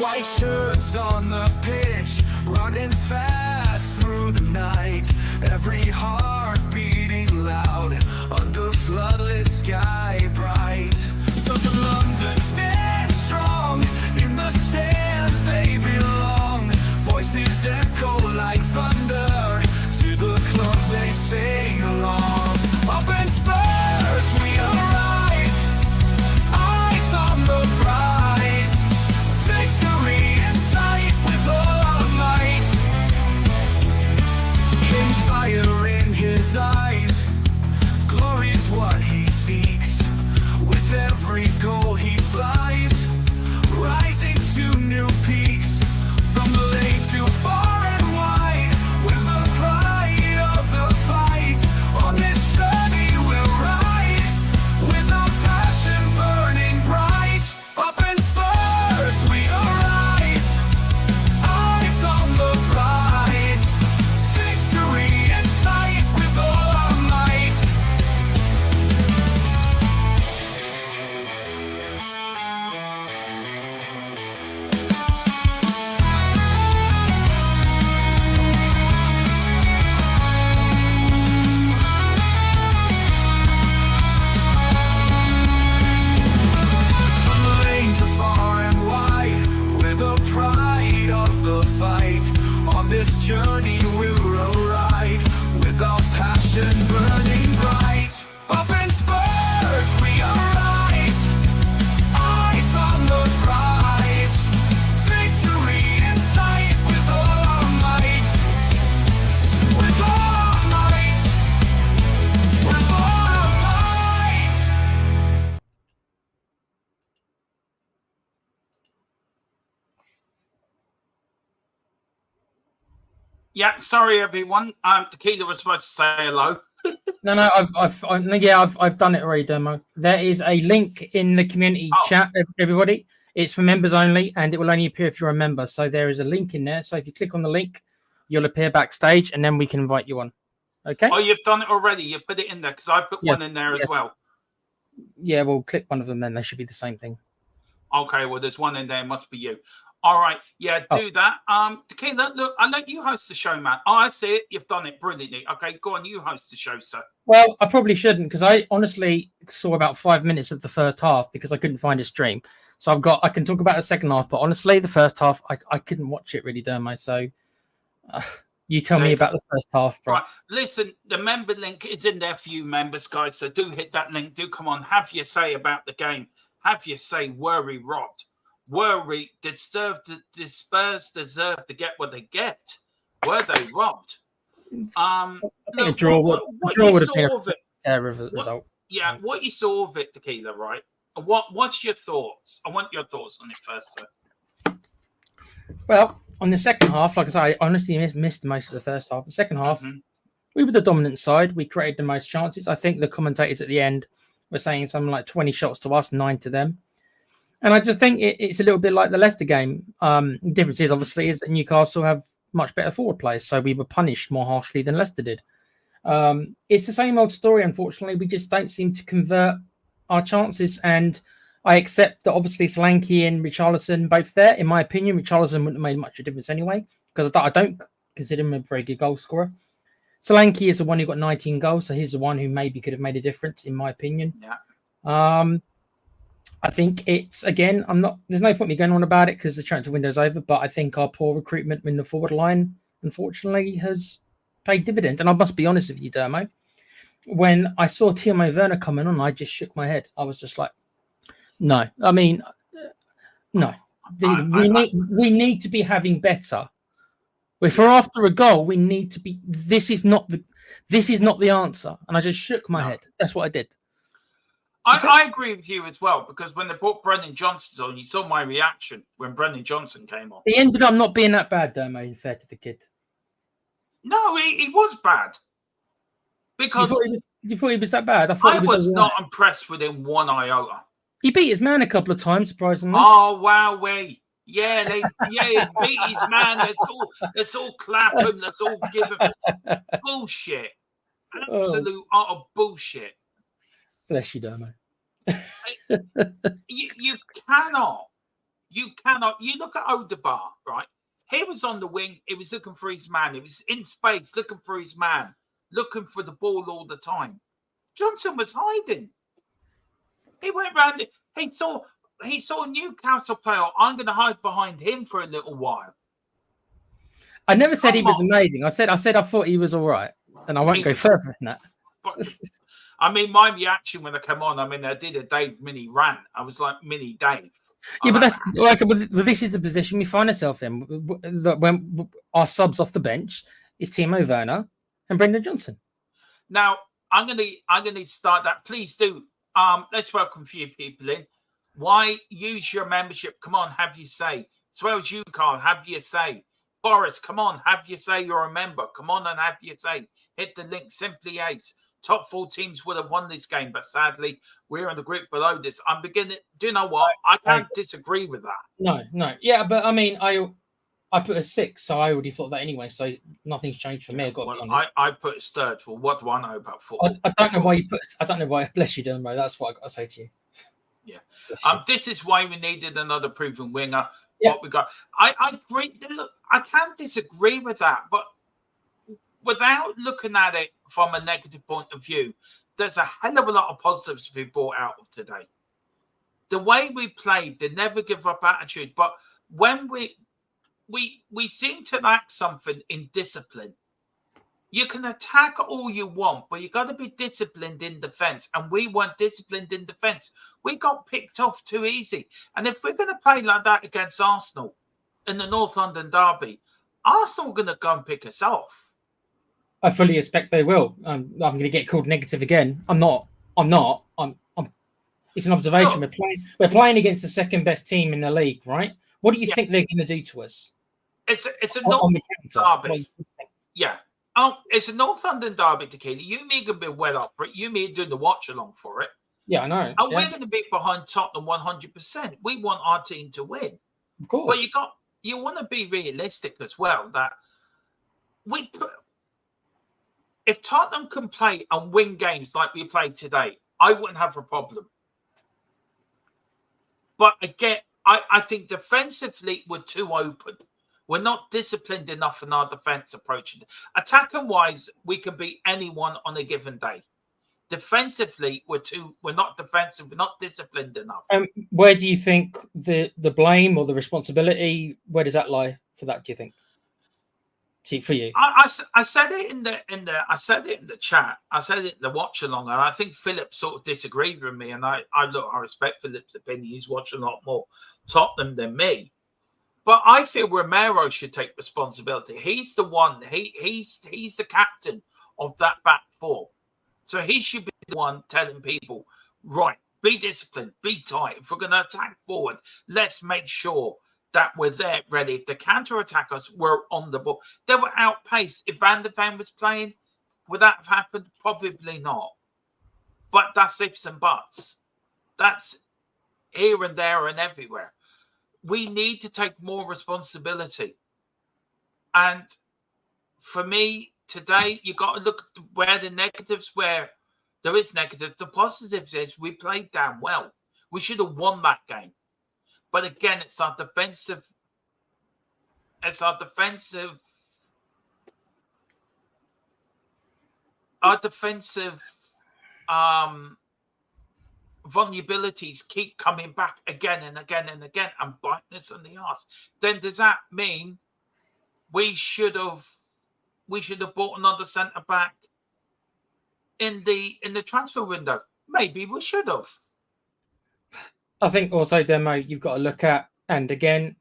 White shirts on the pitch, running fast through the night. Every heart beating loud under floodlit sky bright. So to London, stand strong. In the stands they belong. Voices echo like thunder. To the club they sing along. Up in Spurs we arise. Eyes on the prize. Victory in sight with all our might. King's fire in his eyes. Glory's what he seeks. With every goal he flies, rising to new peaks. From the lane to far and wide, with the pride of the fight. On this journey we'll ride, with our passion burning bright. Up in Spurs we arise, eyes on the prize. Victory in sight with all our might. From the lane to far and wide, with the pride of the fight. On this journey we'll ride, with our passion burning bright. Up in Spurs we arise, eyes on the prize. Victory in sight with all our might. With all our might. With all our might. Yeah, sorry everyone. Tequila was supposed to say hello. No, I've done it already, Demo. There is a link in the community chat, everybody. It's for members only, and it will only appear if you're a member. So there is a link in there. So if you click on the link, you'll appear backstage, and then we can invite you on. Okay? Oh, you've done it already. You put it in there because I put one in there as well. Yeah, we'll click one of them, then they should be the same thing. Okay, well, there's one in there. It must be you. All right. Yeah, do that. Tequila, look, I'll let you host the show, man. Oh, I see it. You've done it brilliantly. Okay, go on. You host the show, sir. Well, I probably shouldn't, because I honestly saw about 5 minutes of the first half because I couldn't find a stream. So I can talk about the second half, but honestly, the first half, I couldn't watch it really, Dermo. So you tell me about the first half, bro. Right. Listen, the member link is in there for you members, guys. So do hit that link. Do come on. Have your say about the game. Have your say. Were we robbed? Did Spurs deserve to get what they get? Were they robbed? I think a draw would have been a fair result. Yeah, what you saw of it, Tequila, right? What's your thoughts? I want your thoughts on it first, sir. Well, on the second half, like I say, I honestly missed most of the first half. The second half, we were the dominant side. We created the most chances. I think the commentators at the end were saying something like 20 shots to us, 9 to them. And I just think it's a little bit like the Leicester game. The difference is, obviously, is that Newcastle have much better forward players, so we were punished more harshly than Leicester did. It's the same old story, unfortunately. We just don't seem to convert our chances, and I accept that obviously Solanke and Richarlison both there. In my opinion, Richarlison wouldn't have made much of a difference anyway, because I don't consider him a very good goal scorer. Solanke is the one who got 19 goals, so he's the one who maybe could have made a difference, in my opinion. Yeah. I think it's, again, there's no point me going on about it because the transfer window's over, but I think our poor recruitment in the forward line, unfortunately, has paid dividends. And I must be honest with you, Dermo, when I saw Timo Werner coming on, I just shook my head. I was just like, no. I mean, no. We need to be having better. If we're after a goal, we need to be. This is not the answer. And I just shook my head. That's what I did. I agree with you as well, because when they brought Brendan Johnson on, you saw my reaction when Brendan Johnson came on. He ended up not being that bad, Dermo, fair to the kid. No, he was bad. Because you thought he was that bad? I was not impressed with him one iota. He beat his man a couple of times, surprisingly. Oh, wow, yeah, he beat his man. Let's all clap him. Let's all give him bullshit. Absolute utter bullshit. Bless you, Dermo. You cannot You cannot. You look at Odegaard, right? He was on the wing. He was looking for his man. He was in space looking for his man, looking for the ball all the time. Johnson was hiding. He went round. He saw a Newcastle player. I'm going to hide behind him for a little while. I never said he was amazing. I said I thought he was all right, and I won't go further than that. I mean, my reaction when I came on, I mean, I did a Dave mini rant. I was like mini Dave. Yeah, but that's like this is the position we find ourselves in. When our subs off the bench is Timo Werner and Brendan Johnson. Now I'm gonna start that. Please do. Let's welcome a few people in. Why use your membership? Come on, have your say. As well as you, Carl, have your say. Boris, come on, have your say. You're a member. Come on and have your say. Hit the link. Simply Ace. Top 4 teams would have won this game, but sadly, we're in the group below this. I'm beginning. Do you know what? I can't disagree with that. No. Yeah, but I mean, I put a 6, so I already thought that anyway. So nothing's changed for me. I put a third. Well, what do I know about football? I don't know why you put. I don't know why. Bless you, Dylan. That's what I got to say to you. Yeah. This is why we needed another proven winger. Yeah. What we got. I agree. Look, I can't disagree with that, but without looking at it from a negative point of view, there's a hell of a lot of positives to be brought out of today. The way we played, the never give up attitude, but when we seem to lack something in discipline. You can attack all you want, but you got to be disciplined in defence. And we weren't disciplined in defence. We got picked off too easy. And if we're going to play like that against Arsenal in the North London derby, Arsenal are going to go and pick us off. I fully expect they will. I'm going to get called negative again. I'm not. It's an observation. Look, we're playing against the second best team in the league, right? What do you think they're going to do to us? It's a North London derby. Yeah. Oh, it's a North London derby, Tequila. You may be well up for it. You may do the watch along for it. Yeah, I know. And we're going to be behind Tottenham 100%. We want our team to win. Of course. But you want to be realistic as well that if Tottenham can play and win games like we played today, I wouldn't have a problem. But again, I think defensively we're too open. We're not disciplined enough in our defense approach. Attacking wise, we can beat anyone on a given day. Defensively, we're not defensive. We're not disciplined enough. Where do you think the blame or the responsibility? Where does that lie for that? Do you think? For you, I said it in the chat. I said it in the watch along, and I think Philip sort of disagreed with me. And I respect Philip's opinion. He's watching a lot more Tottenham than me. But I feel Romero should take responsibility. He's the one. He's the captain of that back four. So he should be the one telling people, right, be disciplined, be tight. If we're going to attack forward, let's make sure that we're there ready. If they counter-attack us, we're on the ball. They were outpaced. If Van der Ven was playing, would that have happened? Probably not. But that's ifs and buts. That's here and there and everywhere. We need to take more responsibility. And for me, today, you got to look at where the negatives, where there is negatives. The positives is we played damn well. We should have won that game. But again, it's our defensive vulnerabilities keep coming back again and again and again and biting us on the arse. Then does that mean we should have bought another centre back in the transfer window? Maybe we should have. I think also, Demo, you've got to look at, and again,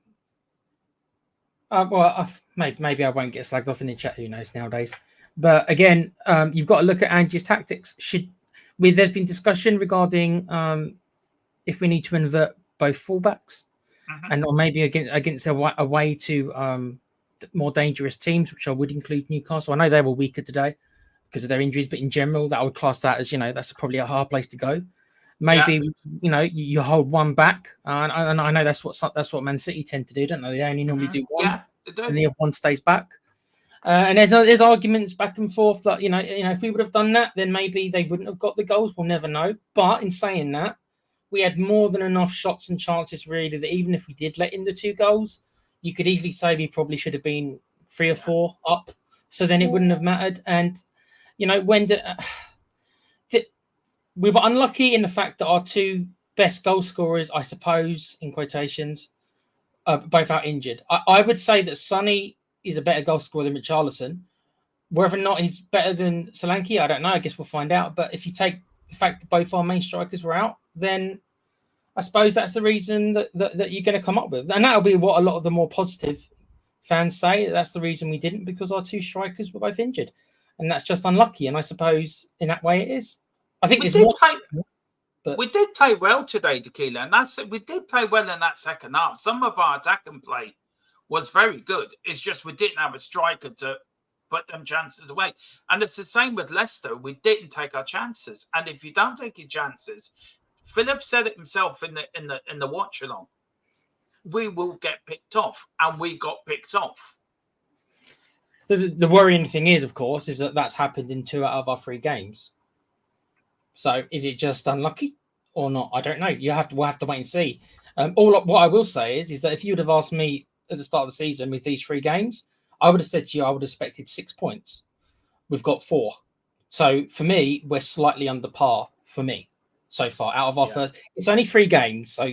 maybe I won't get slagged off in the chat. Who knows nowadays? But again, you've got to look at Angie's tactics. There's been discussion regarding if we need to invert both fullbacks, or maybe against a way to more dangerous teams, which I would include Newcastle. I know they were weaker today because of their injuries, but in general, that I would class that as that's probably a hard place to go. Maybe you hold one back, and I know that's what Man City tend to do, don't they? They only normally do one, and the other one stays back. And there's arguments back and forth that if we would have done that, then maybe they wouldn't have got the goals. We'll never know. But in saying that, we had more than enough shots and chances, really, that even if we did let in the 2 goals, you could easily say we probably should have been 3 or 4 up. So then it wouldn't have mattered. And, when we were unlucky in the fact that our 2 best goal scorers, I suppose, in quotations, are both out injured. I would say that Sonny is a better goal scorer than Richarlison. Whether or not he's better than Solanke, I don't know. I guess we'll find out. But if you take the fact that both our main strikers were out, then I suppose that's the reason that you're going to come up with. And that'll be what a lot of the more positive fans say. That's the reason we didn't, because our 2 strikers were both injured. And that's just unlucky. And I suppose in that way it is. I think we did play well today, Tequila. And we did play well in that second half. Some of our attacking play was very good. It's just we didn't have a striker to put them chances away. And it's the same with Leicester. We didn't take our chances. And if you don't take your chances, Philip said it himself in the watch along, we will get picked off, and we got picked off. The worrying thing is, of course, is that that's happened in 2 out of our 3 games. So is it just unlucky or not? I don't know. We'll have to wait and see. What I will say is that if you would have asked me at the start of the season with these 3 games, I would have said to you I would have expected 6 points. We've got 4. So for me, we're slightly under par for me so far out of our first. It's only 3 games, so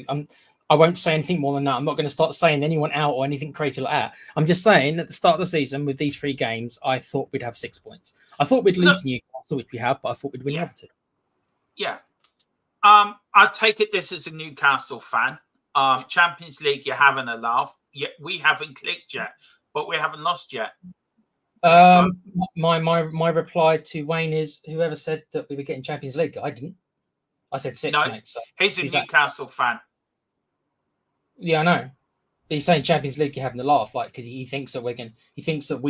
I won't say anything more than that. I'm not going to start saying anyone out or anything crazy like that. I'm just saying at the start of the season with these 3 games, I thought we'd have 6 points. I thought we'd lose to Newcastle, which we have, but I thought we'd win Everton. Yeah. I take it this is a Newcastle fan. Champions League, you're having a laugh. We haven't clicked yet, but we haven't lost yet. My reply to Wayne is, whoever said that we were getting Champions League, I didn't. I said 6, mate. So he's a Newcastle fan. Yeah, I know. He's saying Champions League, you're having a laugh, like, because he thinks that we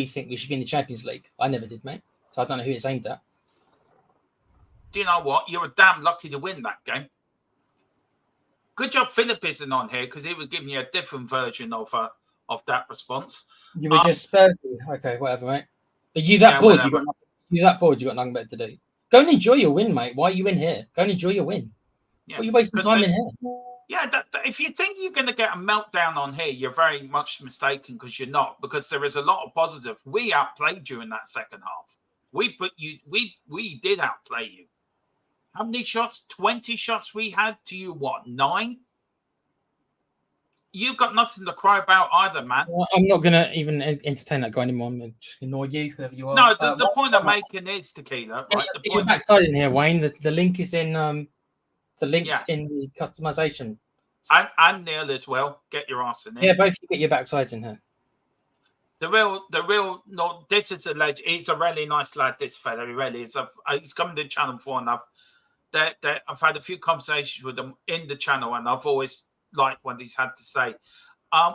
think we should be in the Champions League. I never did, mate. So I don't know who it's aimed at. Do you know what? You were damn lucky to win that game. Good job Philip isn't on here, because he would give me a different version of that response. You were just Spursy. Okay, whatever, mate. Are you that bored? You that bored? You got nothing better to do. Go and enjoy your win, mate. Why are you in here? Go and enjoy your win. Yeah, what are you wasting time in here? Yeah, if you think you're going to get a meltdown on here, you're very much mistaken, because you're not. Because there is a lot of positive. We outplayed you in that second half. We did outplay you. How many shots? 20 shots we had to you, what, 9? You've got nothing to cry about either, man. Well, I'm not going to even entertain that guy anymore. I'm going to just ignore you, whoever you are. No, the point I'm making is, Tequila. Right? Get your backside in here, Wayne. The link is in in the customization. And Neil as well. Get your ass in here. Yeah, both you get your backsides in here. The real, no, this is a legend. He's a really nice lad, this fella. He really is. He's come to the channel before, and I've had a few conversations with him in the channel, and I've always liked what he's had to say.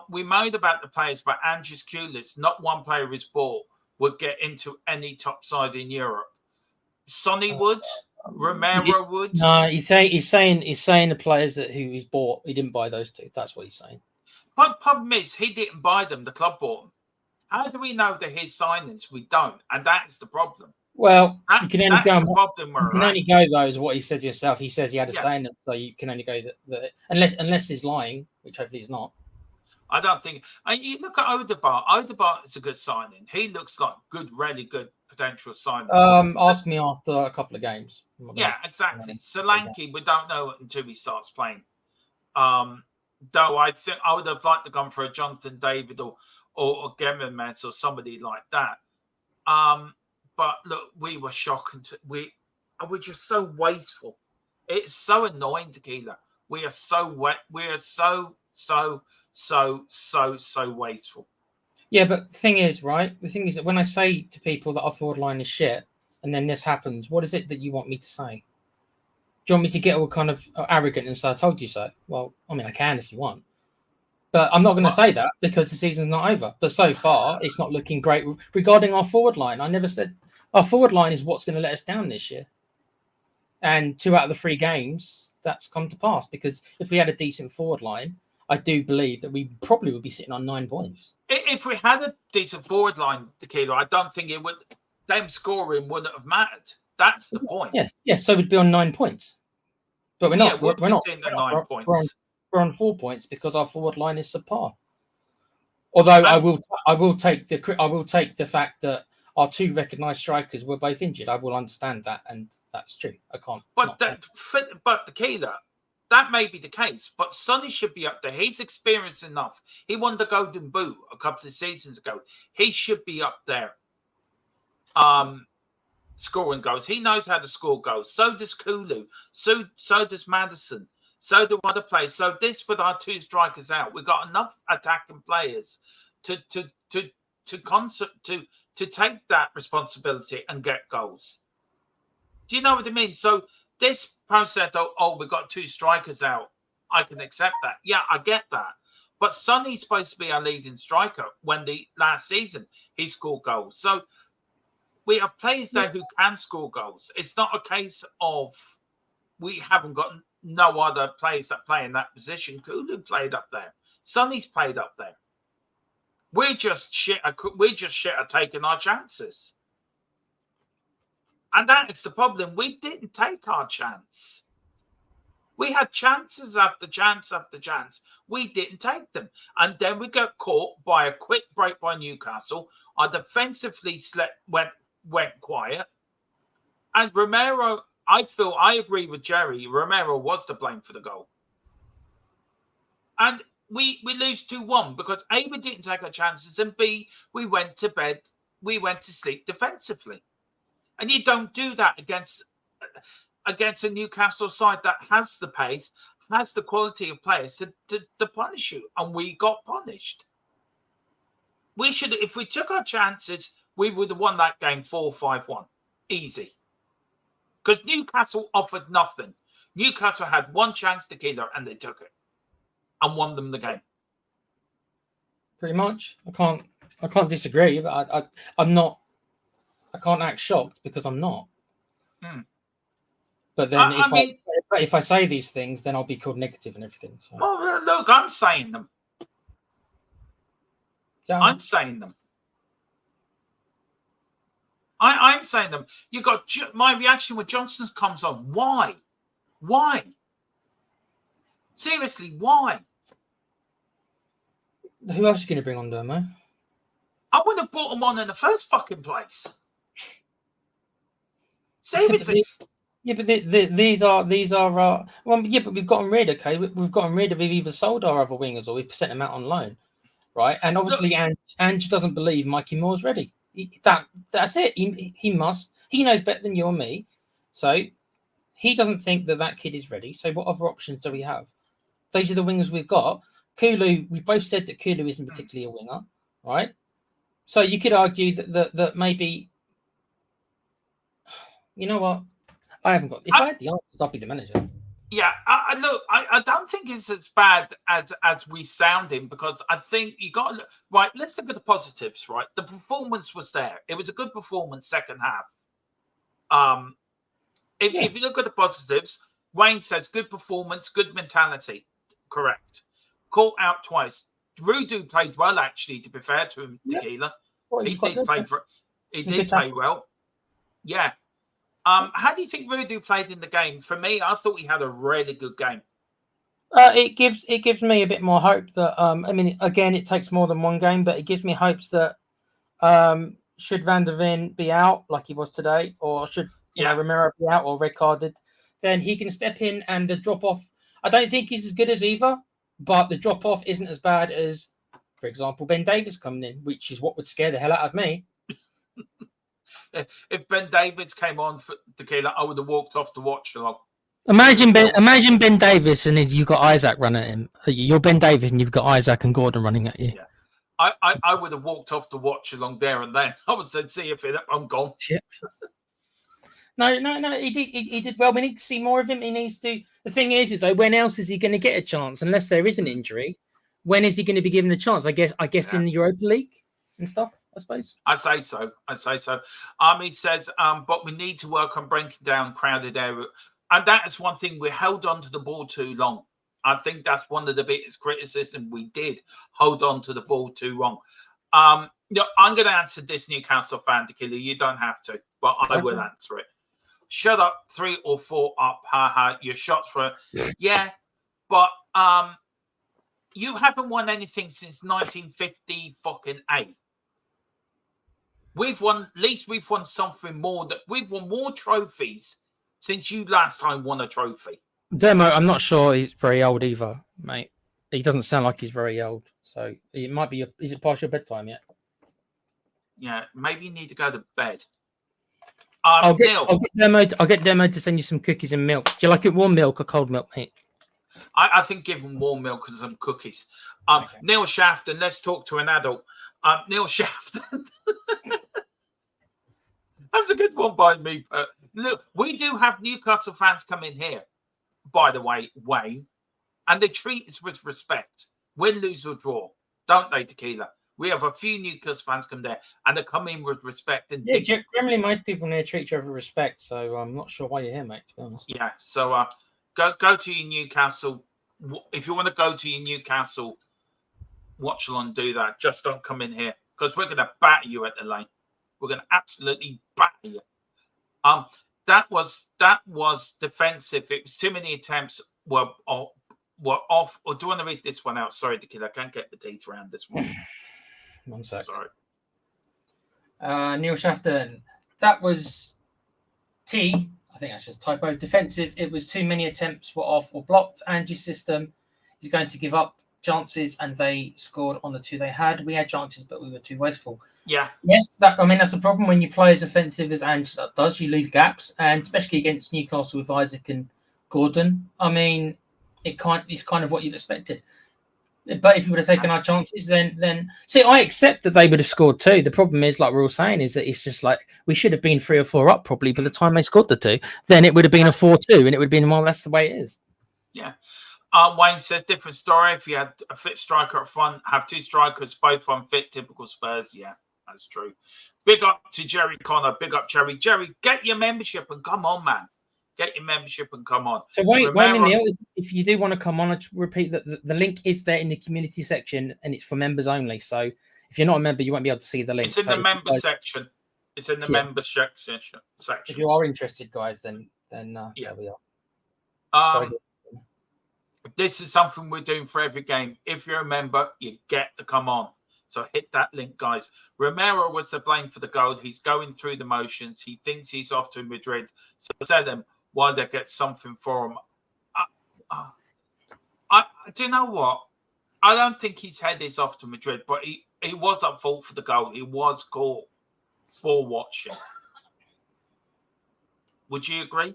We moaned about the players, but Andrew's clueless. Not one player his ball would get into any top side in Europe. Sonny would, Romero would. No, he's saying the players who he's bought, he didn't buy those 2. That's what he's saying. But the problem is, he didn't buy them. The club bought them. How do we know that his signings? We don't, and that's the problem. Well, you can only go. Only go though, is what he says himself. He says he had a say in it, so you can only go that unless he's lying, which hopefully he's not. I don't think. And you look at Odegaard. Odegaard is a good signing. He looks like really good potential signing. Ask me after a couple of games. Yeah, exactly. Solanke, we don't know until he starts playing. Though I think I would have liked to go for a Jonathan David or Gemmermans or somebody like that. But look, we were shocking. We're just so wasteful. It's so annoying, Tequila. We are so wet. We are so wasteful. Yeah, but the thing is, right? The thing is that when I say to people that our forward line is shit, and then this happens, what is it that you want me to say? Do you want me to get all kind of arrogant and say, I told you so? Well, I mean, I can if you want. But I'm not going to say that because the season's not over. But so far, it's not looking great. Regarding our forward line, I never said our forward line is what's going to let us down this year. And 2 out of the 3 games, that's come to pass. Because if we had a decent forward line, I do believe that we probably would be sitting on 9 points. If we had a decent forward line, Tequila, I don't think it would. Them scoring wouldn't have mattered. That's the point. Yeah. So we'd be on 9 points. But we're not. We'll We're be not. seeing the We're, 9 not. points. We're on 4 points because our forward line is subpar. Although I will take the fact that our 2 recognised strikers were both injured. I will understand that, and that's true. I can't. But the Keeler, that may be the case. But Sonny should be up there. He's experienced enough. He won the Golden Boot a couple of seasons ago. He should be up there. Scoring goals. He knows how to score goals. So does Kulu. So does Madison. So do other players. So this with our 2 strikers out, we've got enough attacking players to take that responsibility and get goals. Do you know what I mean? So this process, we've got 2 strikers out. I can accept that. Yeah, I get that. But Sonny's supposed to be our leading striker when last season he scored goals. So we have players there who can score goals. It's not a case of we haven't got no other players that play in that position. Kulu played up there. Sonny's played up there. We're just shit at taking our chances. And that is the problem. We didn't take our chance. We had chances after chance after chance. We didn't take them. And then we got caught by a quick break by Newcastle. Our defensively went quiet. And Romero, I agree with Jerry. Romero was to blame for the goal. And we lose 2-1 because A, we didn't take our chances, and B, we went to bed. We went to sleep defensively. And you don't do that against a Newcastle side that has the pace, has the quality of players to punish you. And we got punished. We should, if we took our chances, we would have won that game 4-5-1. Easy. Because Newcastle offered nothing. Newcastle had 1 chance to kill her, and they took it and won them the game. Pretty much. I can't disagree, but I'm not. I can't act shocked because I'm not. But then if I say these things, then I'll be called negative and everything. So. Well, look, I'm saying them. Yeah, I'm saying them. I'm saying them. You got my reaction when Johnson comes on. Why? Seriously, why? Who else are you going to bring on, Dermo? I wouldn't have brought him on in the first fucking place. Seriously. Yeah, but these are well, yeah, but we've gotten rid. Okay, we've gotten rid of. We've either sold our other wingers or we've sent them out on loan, right? And obviously, Ange doesn't believe Mikey Moore's ready. That's it. He must. He knows better than you or me, so he doesn't think that kid is ready. So what other options do we have? Those are the wingers we've got. Kulu, we both said that Kulu isn't particularly a winger, right? So you could argue that maybe, you know what? I haven't got. If I had the answers, I'd be the manager. Yeah, look, I don't think it's as bad as we sounding, because I think you got to right. Let's look at the positives. Right, the performance was there. It was a good performance second half. If you look at the positives, Wayne says good performance, good mentality. Correct. Caught out twice. Rudu played well, actually. To be fair to him, Tequila, he did play well. Yeah. How do you think Rudu played in the game? For me, I thought he had a really good game. It gives me a bit more hope that I mean, again, it takes more than one game, but it gives me hopes that should Van der Ven be out like he was today, or should Romero be out or red carded, then he can step in, and the drop off. I don't think he's as good as either, but the drop off isn't as bad as, for example, Ben Davies coming in, which is what would scare the hell out of me. If Ben Davies came on for Tequila, I would have walked off to watch along. Imagine Ben Davies and you've got Isaac running at him. You're Ben Davies and you've got Isaac and Gordon running at you. Yeah. I would have walked off to watch along there and then. I would have said, see if I'm gone. Shit. No. He did well. We need to see more of him. He needs to. The thing is though, when else is he going to get a chance? Unless there is an injury, when is he going to be given a chance? I guess in the Europa League and stuff. I suppose. I say so. He says, but we need to work on breaking down crowded area, and that is one thing. We held on to the ball too long. I think that's one of the biggest criticism. We did hold on to the ball too long. I'm going to answer this Newcastle fan, Tequila. You don't have to, but I will answer it. shut up, 3 or 4 up, haha, your shots for it. Yeah, but you haven't won anything since 1950 fucking 8. We've won, at least we've won something more. That we've won more trophies since you last time won a trophy. Demo, I'm not sure he's very old either, mate. He doesn't sound like he's very old. So it might be, is it past your bedtime yet? Yeah, maybe you need to go to bed. I'll get Neil, Demo to send you some cookies and milk. Do you like it warm milk or cold milk, mate? I think give him warm milk and some cookies. Okay. Neil Shafton, let's talk to an adult. Neil Shafton. That's a good one by me. Look, we do have Newcastle fans come in here, by the way, Wayne, and they treat us with respect. Win, lose, or draw. Don't they, Tequila? We have a few Newcastle fans come there, and they come in with respect. And generally, most people here treat you with respect, so I'm not sure why you're here, mate, to be honest. Yeah, so go to your Newcastle. If you want to go to your Newcastle watch along, do that. Just don't come in here, because we're going to batter you at the lane. We're going to absolutely batter you. That was defensive. It was too many attempts were off. Or do you want to read this one out? Sorry, Tequila, I can't get the teeth around this one. 1 sec. Sorry. Neil Shafton. That was T. I think that's just typo. Defensive. It was too many attempts were off or blocked. Angie's system is going to give up chances, and they scored on the 2 they had. We had chances, but we were too wasteful. Yeah. Yes, that's a problem when you play as offensive as Ange does. You leave gaps, and especially against Newcastle with Isaac and Gordon. I mean, it's kind of what you'd expected. But if you would have taken our chances, then see, I accept that they would have scored 2. The problem is, like we're all saying, is that it's just like we should have been 3 or 4 up probably by the time they scored the 2. Then it would have been a 4-2, and it would have been more or less the way it is. Yeah. Wayne says, different story. If you had a fit striker up front, have 2 strikers, both unfit, typical Spurs. Yeah, that's true. Big up to Jerry Connor. Big up, Jerry. Jerry, get your membership and come on, man. Get your membership and come on. So Wayne and Neil, if you do want to come on, I repeat that the link is there in the community section, and it's for members only. So if you're not a member, you won't be able to see the link. It's in the member section. It's in the member section. If you are interested, guys, then there we are. Sorry. This is something we're doing for every game. If you're a member, you get to come on. So hit that link, guys. Romero was to blame for the goal. He's going through the motions. He thinks he's off to Madrid. So tell them why they get something for him. Do you know what? I don't think his head is off to Madrid, but he was at fault for the goal. He was caught for watching. Would you agree?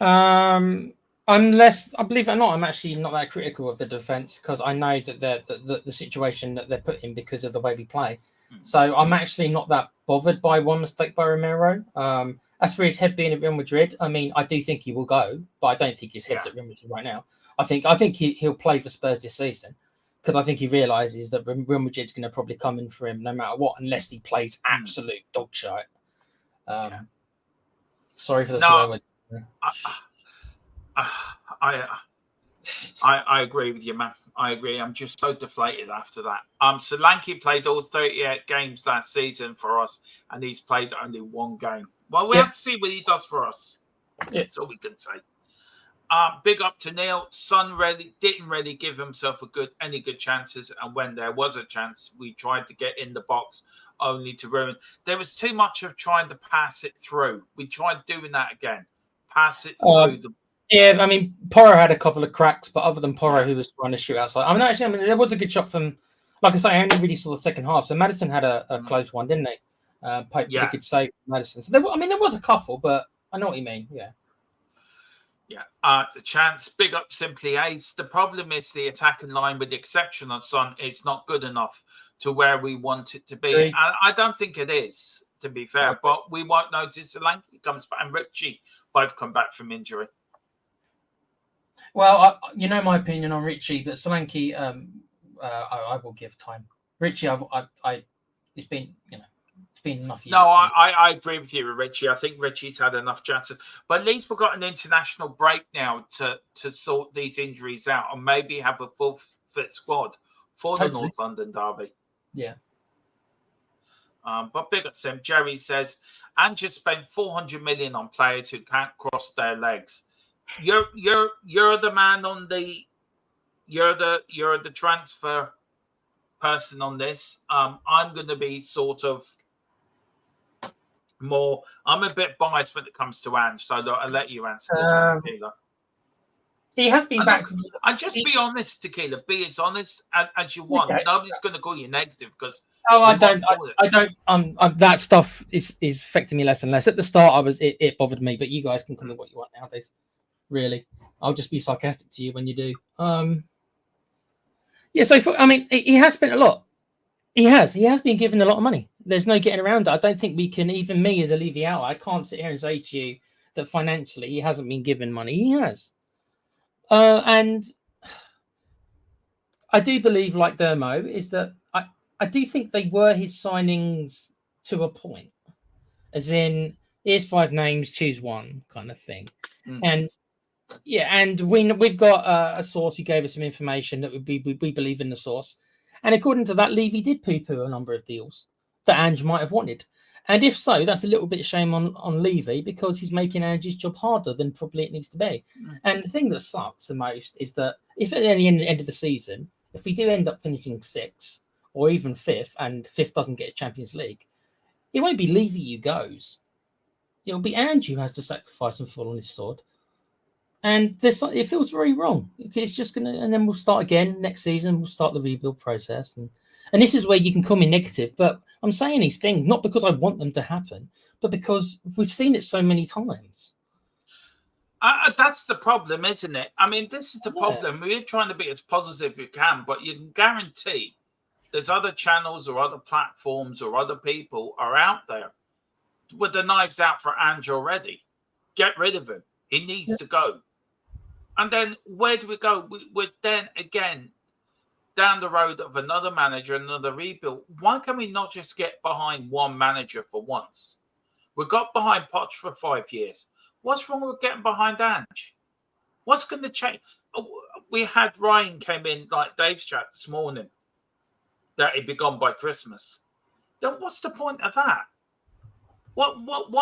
I believe it or not, I'm actually not that critical of the defense, because I know that the situation that they're put in because of the way we play. So I'm actually not that bothered by one mistake by Romero. As for his head being at Real Madrid, I mean, I do think he will go, but I don't think his head's at Real Madrid right now. I think he'll play for Spurs this season, because I think he realizes that Real Madrid's going to probably come in for him no matter what, unless he plays absolute dog shit. Sorry for the swear word. I agree with you, man. I agree. I'm just so deflated after that. Solanke played all 38 games last season for us, and he's played only 1 game. Well, we have to see what he does for us. That's all we can say. Big up to Neil. Son didn't really give himself any good chances, and when there was a chance, we tried to get in the box only to ruin. There was too much of trying to pass it through. We tried doing that again. Pass it through the. Yeah, I mean, Porro had a couple of cracks, but other than Porro, who was trying to shoot outside. I mean, there was a good shot from, like I say, I only really saw the second half. So Maddison had a close one, didn't he? Pope did a good save from Maddison. So there was a couple, but I know what you mean. Yeah. Yeah. The chance, big up Simply Ace. The problem is the attacking line, with the exception of Son, is not good enough to where we want it to be. And I don't think it is, to be fair, but we won't notice Solanke comes back and Richie both come back from injury. Well, you know my opinion on Richie, but Solanke, I will give time. Richie, it's been enough years. No, I agree with you, Richie. I think Richie's had enough chances, but at least we've got an international break now to sort these injuries out, and maybe have a full fit squad for the North London derby. Yeah. But big up Sim. Jerry says, and just spent 400 million on players who can't cross their legs. You're the man on the you're the transfer person on this. I'm going to be sort of more. I'm a bit biased when it comes to Ange, so I'll let you answer this one, Tequila. He has been back. And just be honest, Tequila. Be as honest as you want. Okay. Nobody's going to call you negative because. Oh, I don't. That stuff is affecting me less and less. At the start, it bothered me, but you guys can call it what you want nowadays. Really, I'll just be sarcastic to you when you do. Yeah. So he has spent a lot. He has been given a lot of money. There's no getting around it. I don't think we can. Even me as a Levy out, I can't sit here and say to you that financially he hasn't been given money. He has. And I do believe, like Dermo, is that I do think they were his signings to a point, as in here's 5 names, choose one kind of thing. And yeah, and we've got a source who gave us some information that we believe in the source, and according to that, Levy did poo-poo a number of deals that Ange might have wanted. And if so, that's a little bit of shame on Levy because he's making Ange's job harder than probably it needs to be. And the thing that sucks the most is that if at the end of the season, if we do end up finishing 6th or even 5th and 5th doesn't get a Champions League, it won't be Levy who goes. It'll be Ange who has to sacrifice and fall on his sword. And it feels very wrong. It's just going to, and then we'll start again next season. We'll start the rebuild process. And this is where you can call me negative, but I'm saying these things not because I want them to happen, but because we've seen it so many times. That's the problem, isn't it? I mean, this is the problem. We're trying to be as positive as we can, but you can guarantee there's other channels or other platforms or other people are out there with the knives out for Ange already. Get rid of him. He needs to go. And then where do we go? We're then again down the road of another manager, another rebuild. Why can we not just get behind one manager for once? We got behind Poch for 5 years. What's wrong with getting behind Ange? What's going to change? We had Ryan came in like Dave's chat this morning that he'd be gone by Christmas. Then what's the point of that? What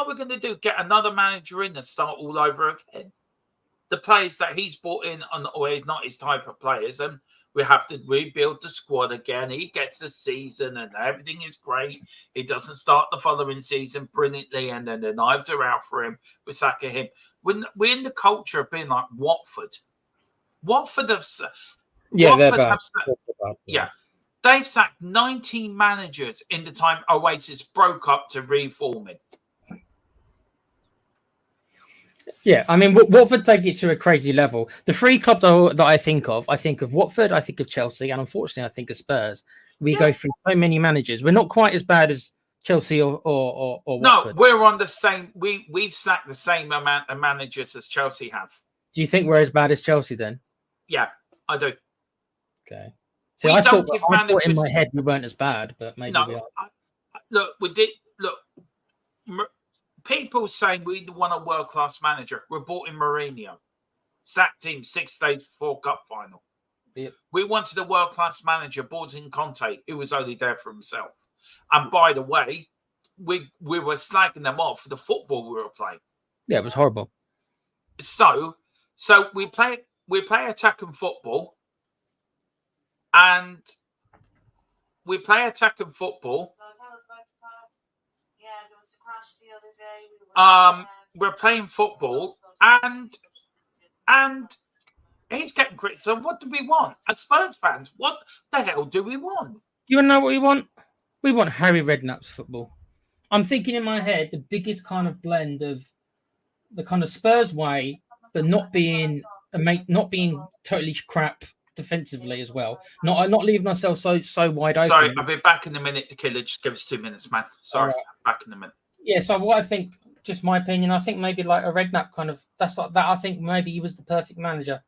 we're going to do? Get another manager in and start all over again? The players that he's brought in, or he's not his type of players, and we have to rebuild the squad again. He gets the season and everything is great. He doesn't start the following season brilliantly, and then the knives are out for him. We sack him. We're in the culture of being like Watford. Watford have, they've sacked 19 managers in the time Oasis broke up to reform it. Yeah, I mean, Watford take it to a crazy level. The 3 clubs that I think of Watford, I think of Chelsea, and unfortunately, I think of Spurs. We go through so many managers. We're not quite as bad as Chelsea or Watford. No, we're on the same. We've sacked the same amount of managers as Chelsea have. Do you think we're as bad as Chelsea then? Yeah, I do. Okay. So I thought in my head we weren't as bad, but maybe we are. We did. People saying we want a world-class manager. We brought in Mourinho. Sacked him 6 days before Cup final. Yep. We wanted a world-class manager, brought in Conte, who was only there for himself. And by the way, we were slagging them off for the football we were playing. Yeah, it was horrible. So we play attacking football. And we play attacking football. We're playing football, and he's getting critical. So what do we want as Spurs fans? What the hell do we want? You know what we want? We want Harry Redknapp's football. I'm thinking in my head the biggest kind of blend of the kind of Spurs way, but not being totally crap defensively as well. Not leaving ourselves so wide open. Sorry, I'll be back in a minute, Tequila. Just give us 2 minutes, man. Sorry, back in a minute. Yeah, so what I think, just my opinion, I think maybe like a Redknapp kind of, that's like that. I think maybe he was the perfect manager.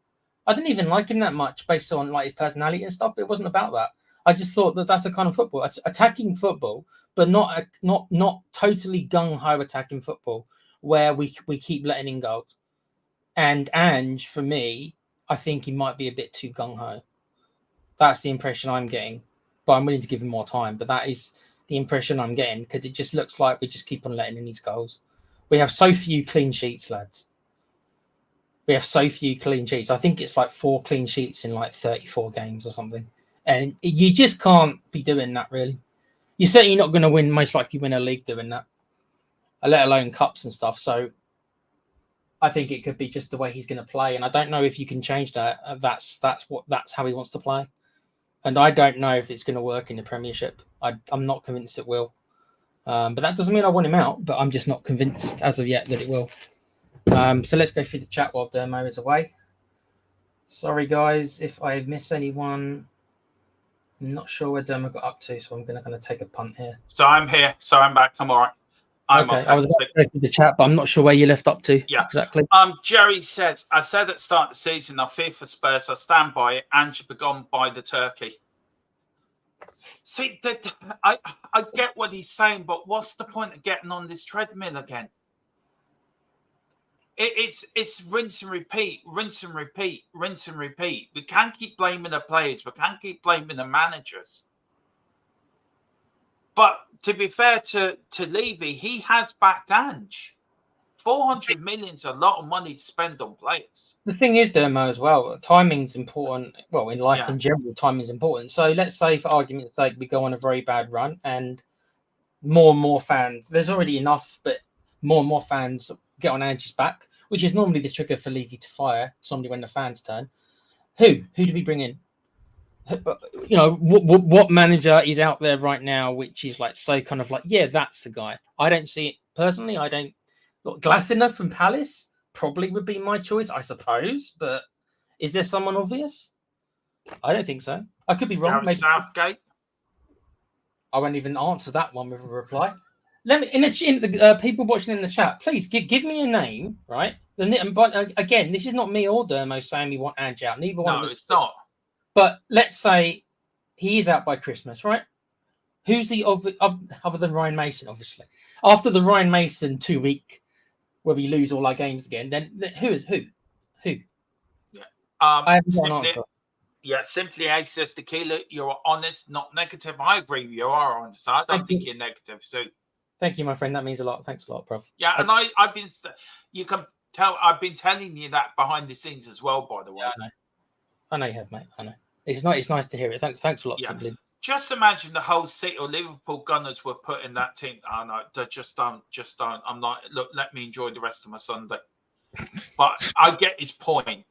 I didn't even like him that much based on like his personality and stuff. But it wasn't about that. I just thought that that's a kind of football, attacking football, but not totally gung ho attacking football where we keep letting in goals. And Ange, for me, I think he might be a bit too gung ho. That's the impression I'm getting, but I'm willing to give him more time. But the impression I'm getting, because it just looks like we just keep on letting in these goals. We have so few clean sheets, lads. We have so few clean sheets. I think it's like 4 clean sheets in like 34 games or something. And you just can't be doing that, really. You're certainly not going to most likely win a league doing that, let alone cups and stuff. So I think it could be just the way he's going to play. And I don't know if you can change that. That's how he wants to play. And I don't know if it's going to work in the Premiership. I'm not convinced it will. But that doesn't mean I want him out, but I'm just not convinced as of yet that it will. So let's go through the chat while Dermo is away. Sorry, guys, if I miss anyone. I'm not sure where Dermo got up to, so I'm going to kind of take a punt here. So I'm here. So I'm back. I'm all right. I'm okay. I was about to go through the chat, but I'm not sure where you left up to. Yeah, exactly. Jerry says, I said at the start of the season, I fear for Spurs. I stand by it. And should be gone by the turkey. See, I get what he's saying, but what's the point of getting on this treadmill again? It's rinse and repeat, rinse and repeat, rinse and repeat. We can't keep blaming the players. We can't keep blaming the managers. But to be fair to Levy, he has backed Ange. 400 million is a lot of money to spend on players. The thing is, Dermo, as well, timing's important. Well, in life in general, timing's important. So let's say, for argument's sake, we go on a very bad run and more and more fans, there's already enough, but more and more fans get on Ange's back, which is normally the trigger for Levy to fire somebody when the fans turn. Who do we bring in? You know, what manager is out there right now, which is like so kind of like, yeah, that's the guy. I don't see it personally. I don't. Glassiner from Palace probably would be my choice, I suppose. But is there someone obvious? I don't think so. I could be wrong. Maybe Southgate. I won't even answer that one with a reply. Let me in the people watching in the chat. Please give me a name, right? But again, this is not me or Dermo saying we want Ange out. Neither one of us. No, it's not. But let's say he is out by Christmas, right? Who's the other than Ryan Mason, obviously? After the Ryan Mason 2 week where we lose all our games again, then who? Yeah. I haven't got an answer. Yeah, simply A says Tequila, you're honest, not negative. I agree with you. You are honest. I don't think you're negative. So thank you, my friend. That means a lot. Thanks a lot, bro. Yeah, and I've been. You can tell I've been telling you that behind the scenes as well. By the way, yeah, I know you have, mate. I know. It's nice to hear it. Thanks a lot, Simply. Just imagine the whole City or Liverpool Gunners were put in that team. Oh no, they just don't. I'm not. Look, let me enjoy the rest of my Sunday. But I get his point.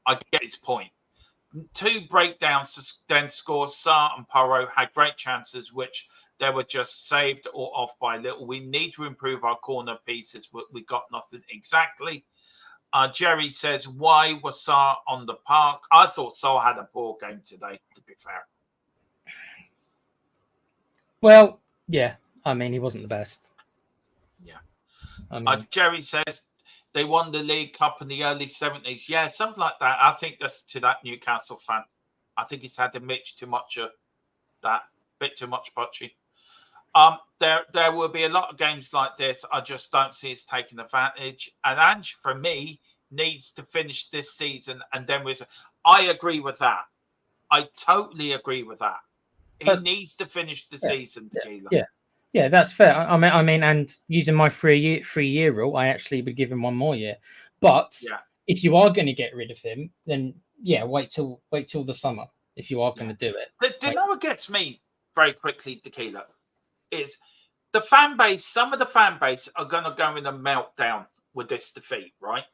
2 breakdowns, then scores. Sarr and Porro had great chances, which they were just saved or off by little. We need to improve our corner pieces, but we got nothing exactly. Jerry says, why was Sarr on the park? I thought Sarr had a poor game today, to be fair. Well, yeah. I mean, he wasn't the best. Yeah. I mean, Jerry says they won the League Cup in the early 70s. Yeah, something like that. I think that's to that Newcastle fan. I think he's had a bit too much of that. Bit too much Bocce. There will be a lot of games like this. I just don't see us taking advantage. And Ange, for me, needs to finish this season. And then I agree with that. I totally agree with that. He needs to finish the season. Yeah, that's fair. I mean, and using my 3 year rule, I actually would give him 1 more year. But if you are going to get rid of him, then wait till the summer. If you are going to do it, you know what gets me very quickly, Tequila, is the fan base. Some of the fan base are going to go in a meltdown with this defeat, right?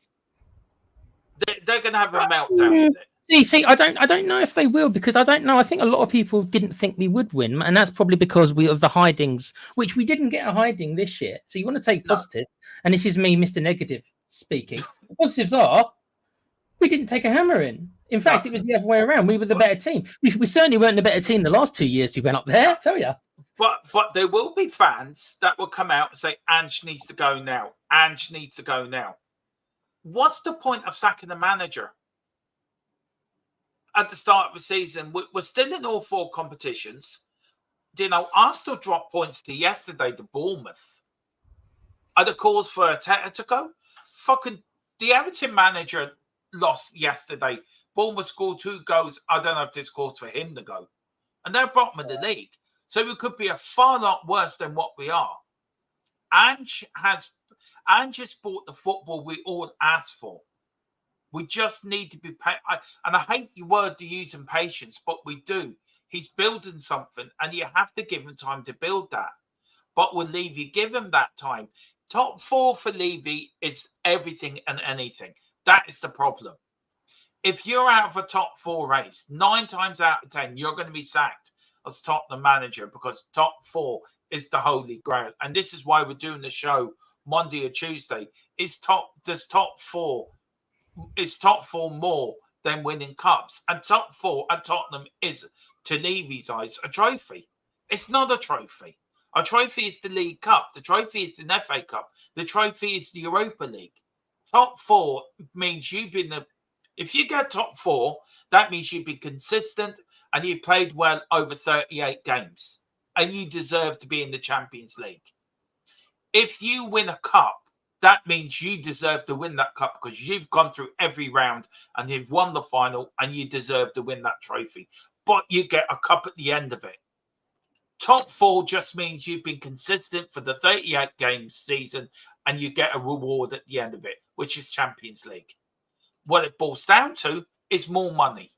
They're going to have a meltdown with it. See, I don't know if they will, because I don't know. I think a lot of people didn't think we would win, and that's probably because of the hidings, which we didn't get a hiding this year. So you want to take positive, and this is me, Mr. Negative, speaking. The positives are we didn't take a hammer in. In fact, it was the other way around. We were the better team. We certainly weren't the better team the last 2 years we went up there, I tell you. But there will be fans that will come out and say, Ange needs to go now. Ange needs to go now. What's the point of sacking the manager? At the start of the season, we're still in all 4 competitions. You know, Arsenal dropped points to yesterday to Bournemouth. Are the calls for Arteta to go? Fucking the Everton manager lost yesterday. Bournemouth scored 2 goals. I don't know if this calls for him to go. And they're bottom of the league. So we could be a far lot worse than what we are. Ange has bought the football we all asked for. We just need to be and I hate the word to use impatience, but we do. He's building something, and you have to give him time to build that. But with Levy, give him that time. Top 4 for Levy is everything and anything. That is the problem. If you're out of a top 4 race, 9 times out of 10, you're going to be sacked as Tottenham manager, because top 4 is the holy grail. And this is why we're doing the show Monday or Tuesday. Is top 4 more than winning cups? And top 4 at Tottenham is, to Levy's eyes, a trophy. It's not a trophy. A trophy is the League Cup. The trophy is the FA Cup. The trophy is the Europa League. Top 4 means you've been if you get top 4, that means you've been consistent and you played well over 38 games, and you deserve to be in the Champions League. If you win a cup, that means you deserve to win that cup because you've gone through every round and you've won the final, and you deserve to win that trophy. But you get a cup at the end of it. Top 4 just means you've been consistent for the 38 games season, and you get a reward at the end of it, which is Champions League. What it boils down to is more money.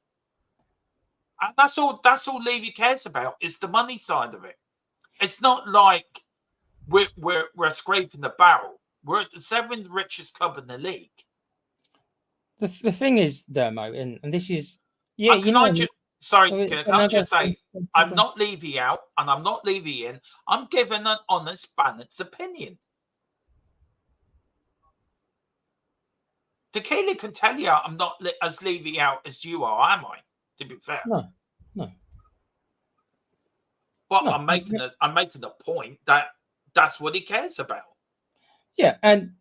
And that's all Levy cares about, is the money side of it. It's not like we're scraping the barrel. We're at the 7th richest club in the league. The thing is, Dermo, and this is... Yeah, can I just say, I'm not Levy out and I'm not Levy in. I'm giving an honest, balanced opinion. Tequila can tell you I'm not as Levy out as you are, am I? To be fair, no. But no, I'm making a point that that's what he cares about. Yeah, and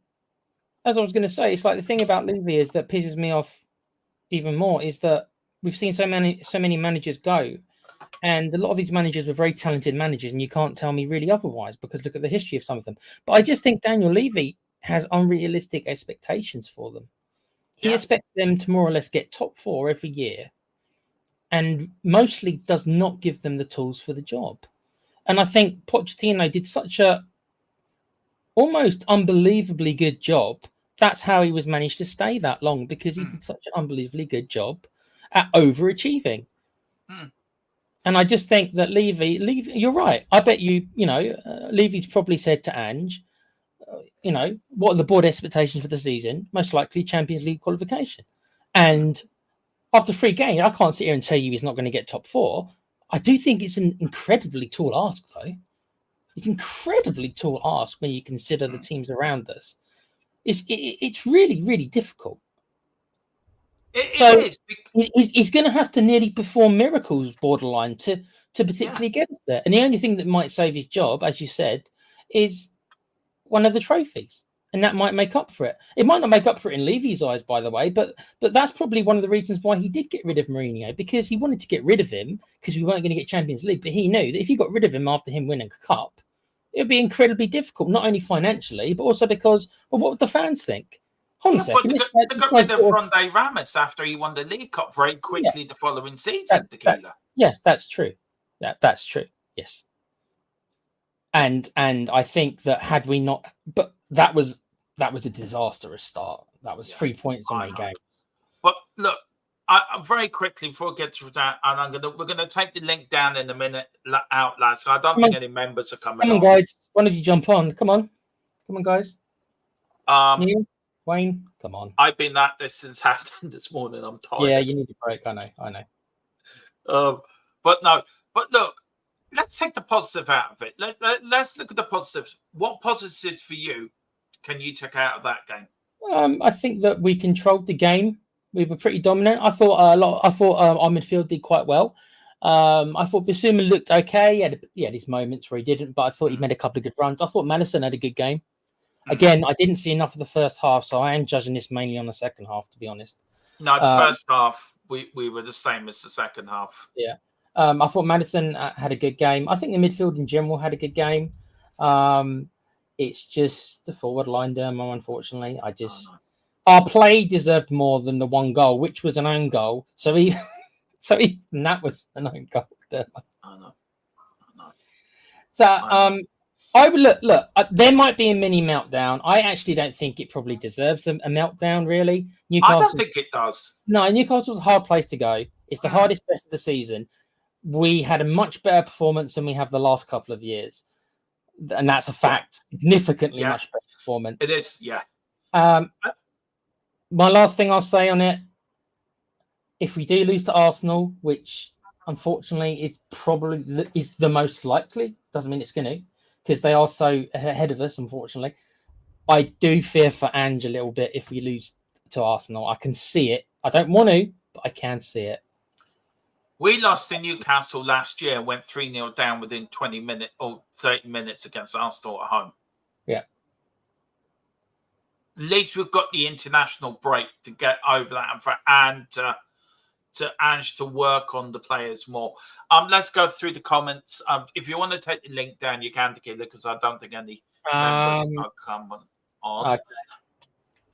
as I was going to say, it's like the thing about Levy is that pisses me off even more is that we've seen so many managers go, and a lot of these managers were very talented managers, and you can't tell me really otherwise because look at the history of some of them. But I just think Daniel Levy has unrealistic expectations for them. He expects them to more or less get top 4 every year, and mostly does not give them the tools for the job. And I think Pochettino did such a almost unbelievably good job. That's how he was managed to stay that long, because he did such an unbelievably good job at overachieving. And I just think that Levy, you're right. I bet Levy's probably said to Ange, what are the board expectations for the season? Most likely Champions League qualification. And after 3 games, I can't sit here and tell you he's not going to get top 4. I do think it's an incredibly tall ask, though. It's incredibly tall ask when you consider the teams around us. It's really, really difficult. It is. He's going to have to nearly perform miracles, borderline, to particularly get us there. And the only thing that might save his job, as you said, is one of the trophies, and that might make up for it. It might not make up for it in Levy's eyes, by the way, but that's probably one of the reasons why he did get rid of Mourinho, because he wanted to get rid of him because we weren't going to get Champions League. But he knew that if you got rid of him after him winning a cup, it would be incredibly difficult, not only financially, but also because, well, what would the fans think? Hold on a second. They got rid of Fronde Ramos after he won the League Cup very quickly the following season, Tequila. That's true. That's true. Yes. And I think that had we not, but that was a disastrous start. That was 3 points on 8 games. But look, I very quickly before we get to that, and we're gonna take the link down in a minute out, lads. So I don't think any members are coming. Come on, guys! One of you jump on. Come on, guys. Neil, Wayne, come on. I've been at this since 10:30 this morning. I'm tired. Yeah, you need a break. I know. But look. Let's take the positive out of it. Let's look at the positives. What positives for you can you take out of that game? I think that we controlled the game. We were pretty dominant. I thought our midfield did quite well. I thought Bissouma looked okay. He had his moments where he didn't, but I thought he made a couple of good runs. I thought Maddison had a good game. Again, I didn't see enough of the first half, so I am judging this mainly on the second half, to be honest. No, the first half we were the same as the second half. Yeah. I thought Maddison had a good game. I think the midfield in general had a good game. It's just the forward line, Dermo, unfortunately. Our play deserved more than the 1 goal, which was an own goal. So even that was an own goal, Dermo. I know. So I would look. There might be a mini meltdown. I actually don't think it probably deserves a meltdown. Really, I don't think it does. No, Newcastle's a hard place to go. It's the hardest rest of the season. We had a much better performance than we have the last couple of years, and that's a fact. Significantly much better performance. It is, yeah. My last thing I'll say on it: if we do lose to Arsenal, which unfortunately is probably the most likely, doesn't mean it's going to, because they are so ahead of us. Unfortunately, I do fear for Ange a little bit if we lose to Arsenal. I can see it. I don't want to, but I can see it. We lost in Newcastle last year and went 3-0 down within 20 minutes or 30 minutes against Arsenal at home. Yeah. At least we've got the international break to get over that and for to Ange to work on the players more. Let's go through the comments. If you want to take the link down, you can, Tequila, because I don't think any members are coming on.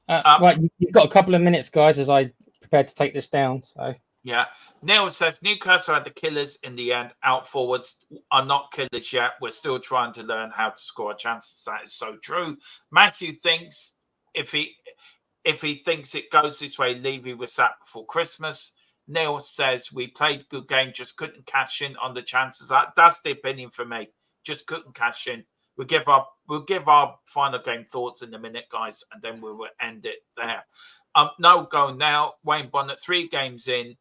Okay. Right, you've got a couple of minutes, guys, as I prepare to take this down. So yeah, Neil says Newcastle had the killers in the end. Out forwards are not killers yet. We're still trying to learn how to score chances. That is so true. Matthew thinks if he thinks it goes this way, Levy was sacked before Christmas. Neil says we played good game, just couldn't cash in on the chances. That's the opinion for me. Just couldn't cash in. We'll give our final game thoughts in a minute, guys, and then we will end it there. No go now. Wayne Bonnet, 3 games in.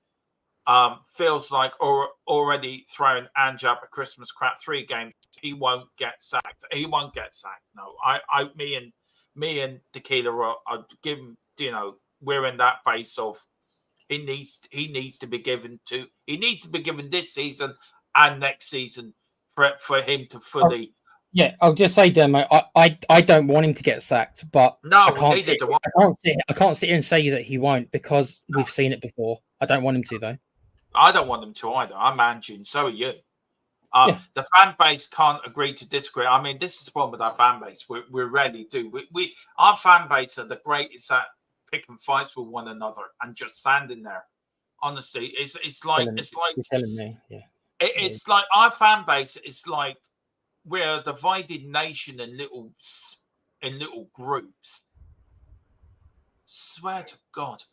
Feels like already throwing Ange up a Christmas crap. 3 games, he won't get sacked. He won't get sacked. No, me and Tequila are given. We're in that base of he needs to be given this season and next season for him to fully. Yeah, I'll just say, Dermo, I don't want him to get sacked, but no, I can't sit here and say that he won't because we've seen it before. I don't want him to, though. I don't want him to either. I'm Ange, and so are you. The fan base can't agree to disagree. I mean, this is the problem with our fan base. We rarely do. Our fan base are the greatest at picking fights with one another and just standing there. Honestly, it's like you're telling me, yeah. It's like our fan base is like we're a divided nation in little groups. Swear to God.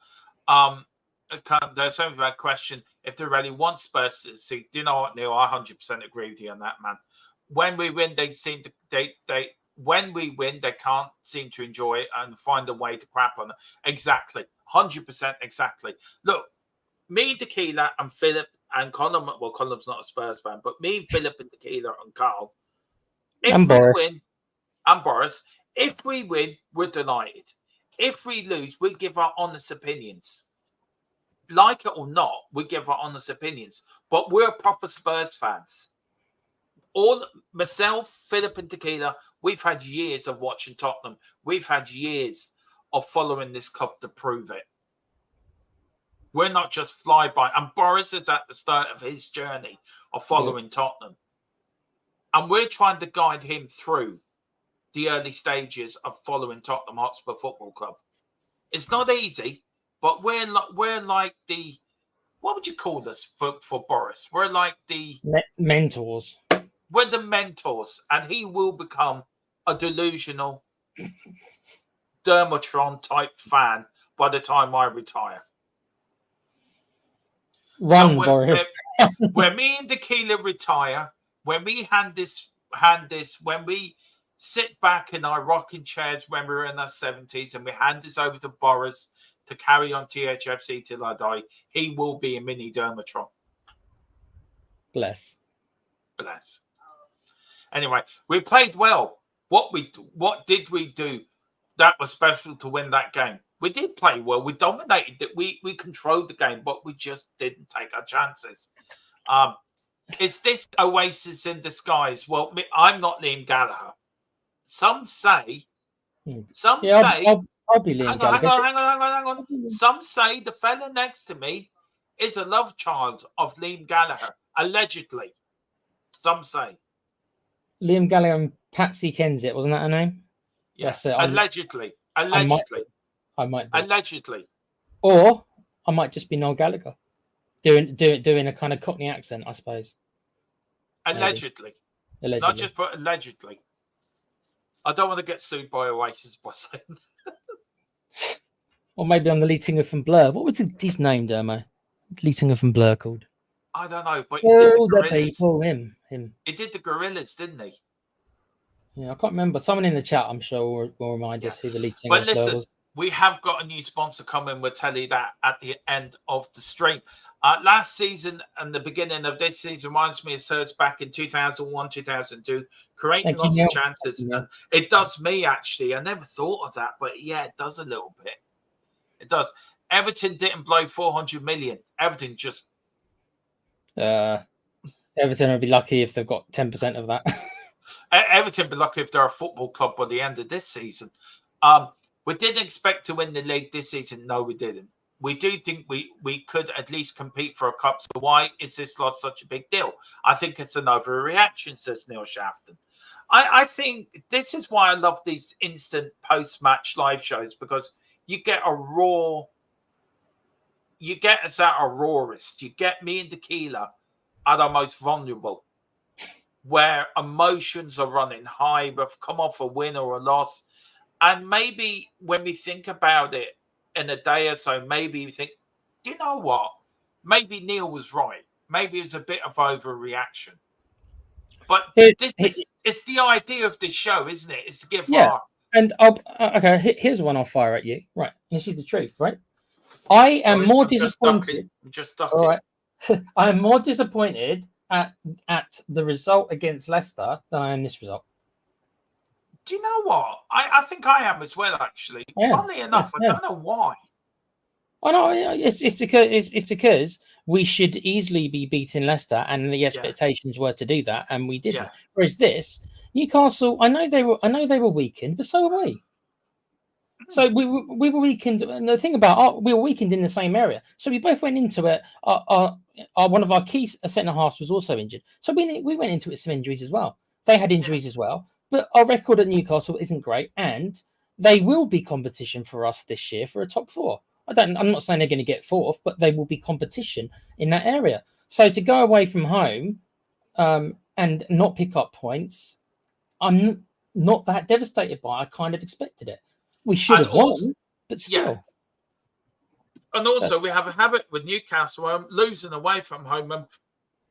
There's something about question. If they really want Spurs to see, do you know what, Neil? I 100% agree with you on that, man. When we win, they can't seem to enjoy it and find a way to crap on it. Exactly. 100% exactly. Look, me, Tequila, and Philip and Colin, well, Colin's not a Spurs fan, but me, Philip, and Tequila and Carl, if we win, we're delighted. If we lose, we give our honest opinions. Like it or not, we give our honest opinions. But we're proper Spurs fans. Myself, Philip, and Tequila, we've had years of watching Tottenham. We've had years of following this club to prove it. We're not just flyby. And Boris is at the start of his journey of following Tottenham. And we're trying to guide him through the early stages of following Tottenham Hotspur Football Club. It's not easy, but we're like the, what would you call us for Boris? We're like the mentors. We're the mentors, and he will become a delusional Dermatron type fan by the time I retire. Run, Boris. When me and Tequila retire, when we hand this, when we sit back in our rocking chairs when we're in our 70s and we hand this over to Boris to carry on THFC till I die, he will be a mini Dermatron. Bless. Anyway, we played well. What did we do that was special to win that game? We did play well. We dominated it. We controlled the game, but we just didn't take our chances. Is this oasis in disguise? Well, I'm not Liam Gallagher. Some say. I'll be Liam Gallagher. Hang on. Some say the fella next to me is a love child of Liam Gallagher, allegedly. Some say. Liam Gallagher and Patsy Kensit, wasn't that her name? Yes, allegedly. I might be. Allegedly. Or I might just be Noel Gallagher. Doing a kind of Cockney accent, I suppose. Allegedly. Allegedly. Not just but allegedly. I don't want to get sued by Oasis by saying that. Or maybe I'm the lead singer from Blur. What was his name, Dermo? Lead singer from Blur called? I don't know, but he did Oh, the the Gorillas. people, him. He did the Gorillas, didn't he? Yeah, I can't remember. Someone in the chat, I'm sure, will remind us who the lead singer But of Blur listen, was. we have got a new sponsor coming. We'll tell you that at the end of the stream. Last season and the beginning of this season reminds me of Serge back in 2001, 2002, creating Thank you, lots Neil. of chances. And it does me, actually. I never thought of that, but yeah, it does a little bit. It does. Everton didn't blow 400 million. Everton just... Everton will be lucky if they've got 10% of that. Everton will be lucky if they're a football club by the end of this season. We didn't expect to win the league this season. No, we didn't. We do think we could at least compete for a cup. So why is this loss such a big deal? I think it's an overreaction, says Neil Shafton. I think this is why I love these instant post-match live shows, because you get a raw... You get us at our rawest. You get me and Tequila at our most vulnerable, where emotions are running high. We've come off a win or a loss. And maybe when we think about it in a day or so, maybe you think, you know what? Maybe Neil was right. Maybe it was a bit of overreaction. But it's the idea of this show, isn't it? It's to give our... And okay, here's one I'll fire at you. Right. This is the truth, right? I am more disappointed. All right. I am more disappointed at the result against Leicester than I am this result. Do you know what? I think I am as well, actually. Yeah. Funnily enough, I don't know why. I know it's because we should easily be beating Leicester, and the expectations were to do that, and we didn't. Yeah. Whereas this Newcastle, I know they were weakened, but so were we. So we were weakened, and the thing about we were weakened in the same area. So we both went into it. One of our key centre halves was also injured, so we went into it with some injuries as well. They had injuries as well, but our record at Newcastle isn't great, and they will be competition for us this year for a top four. I'm not saying they're going to get fourth, but they will be competition in that area. So to go away from home and not pick up points, I'm not that devastated by. I kind of expected it. We should have won, but still. Yeah. And also, we have a habit with Newcastle losing away from home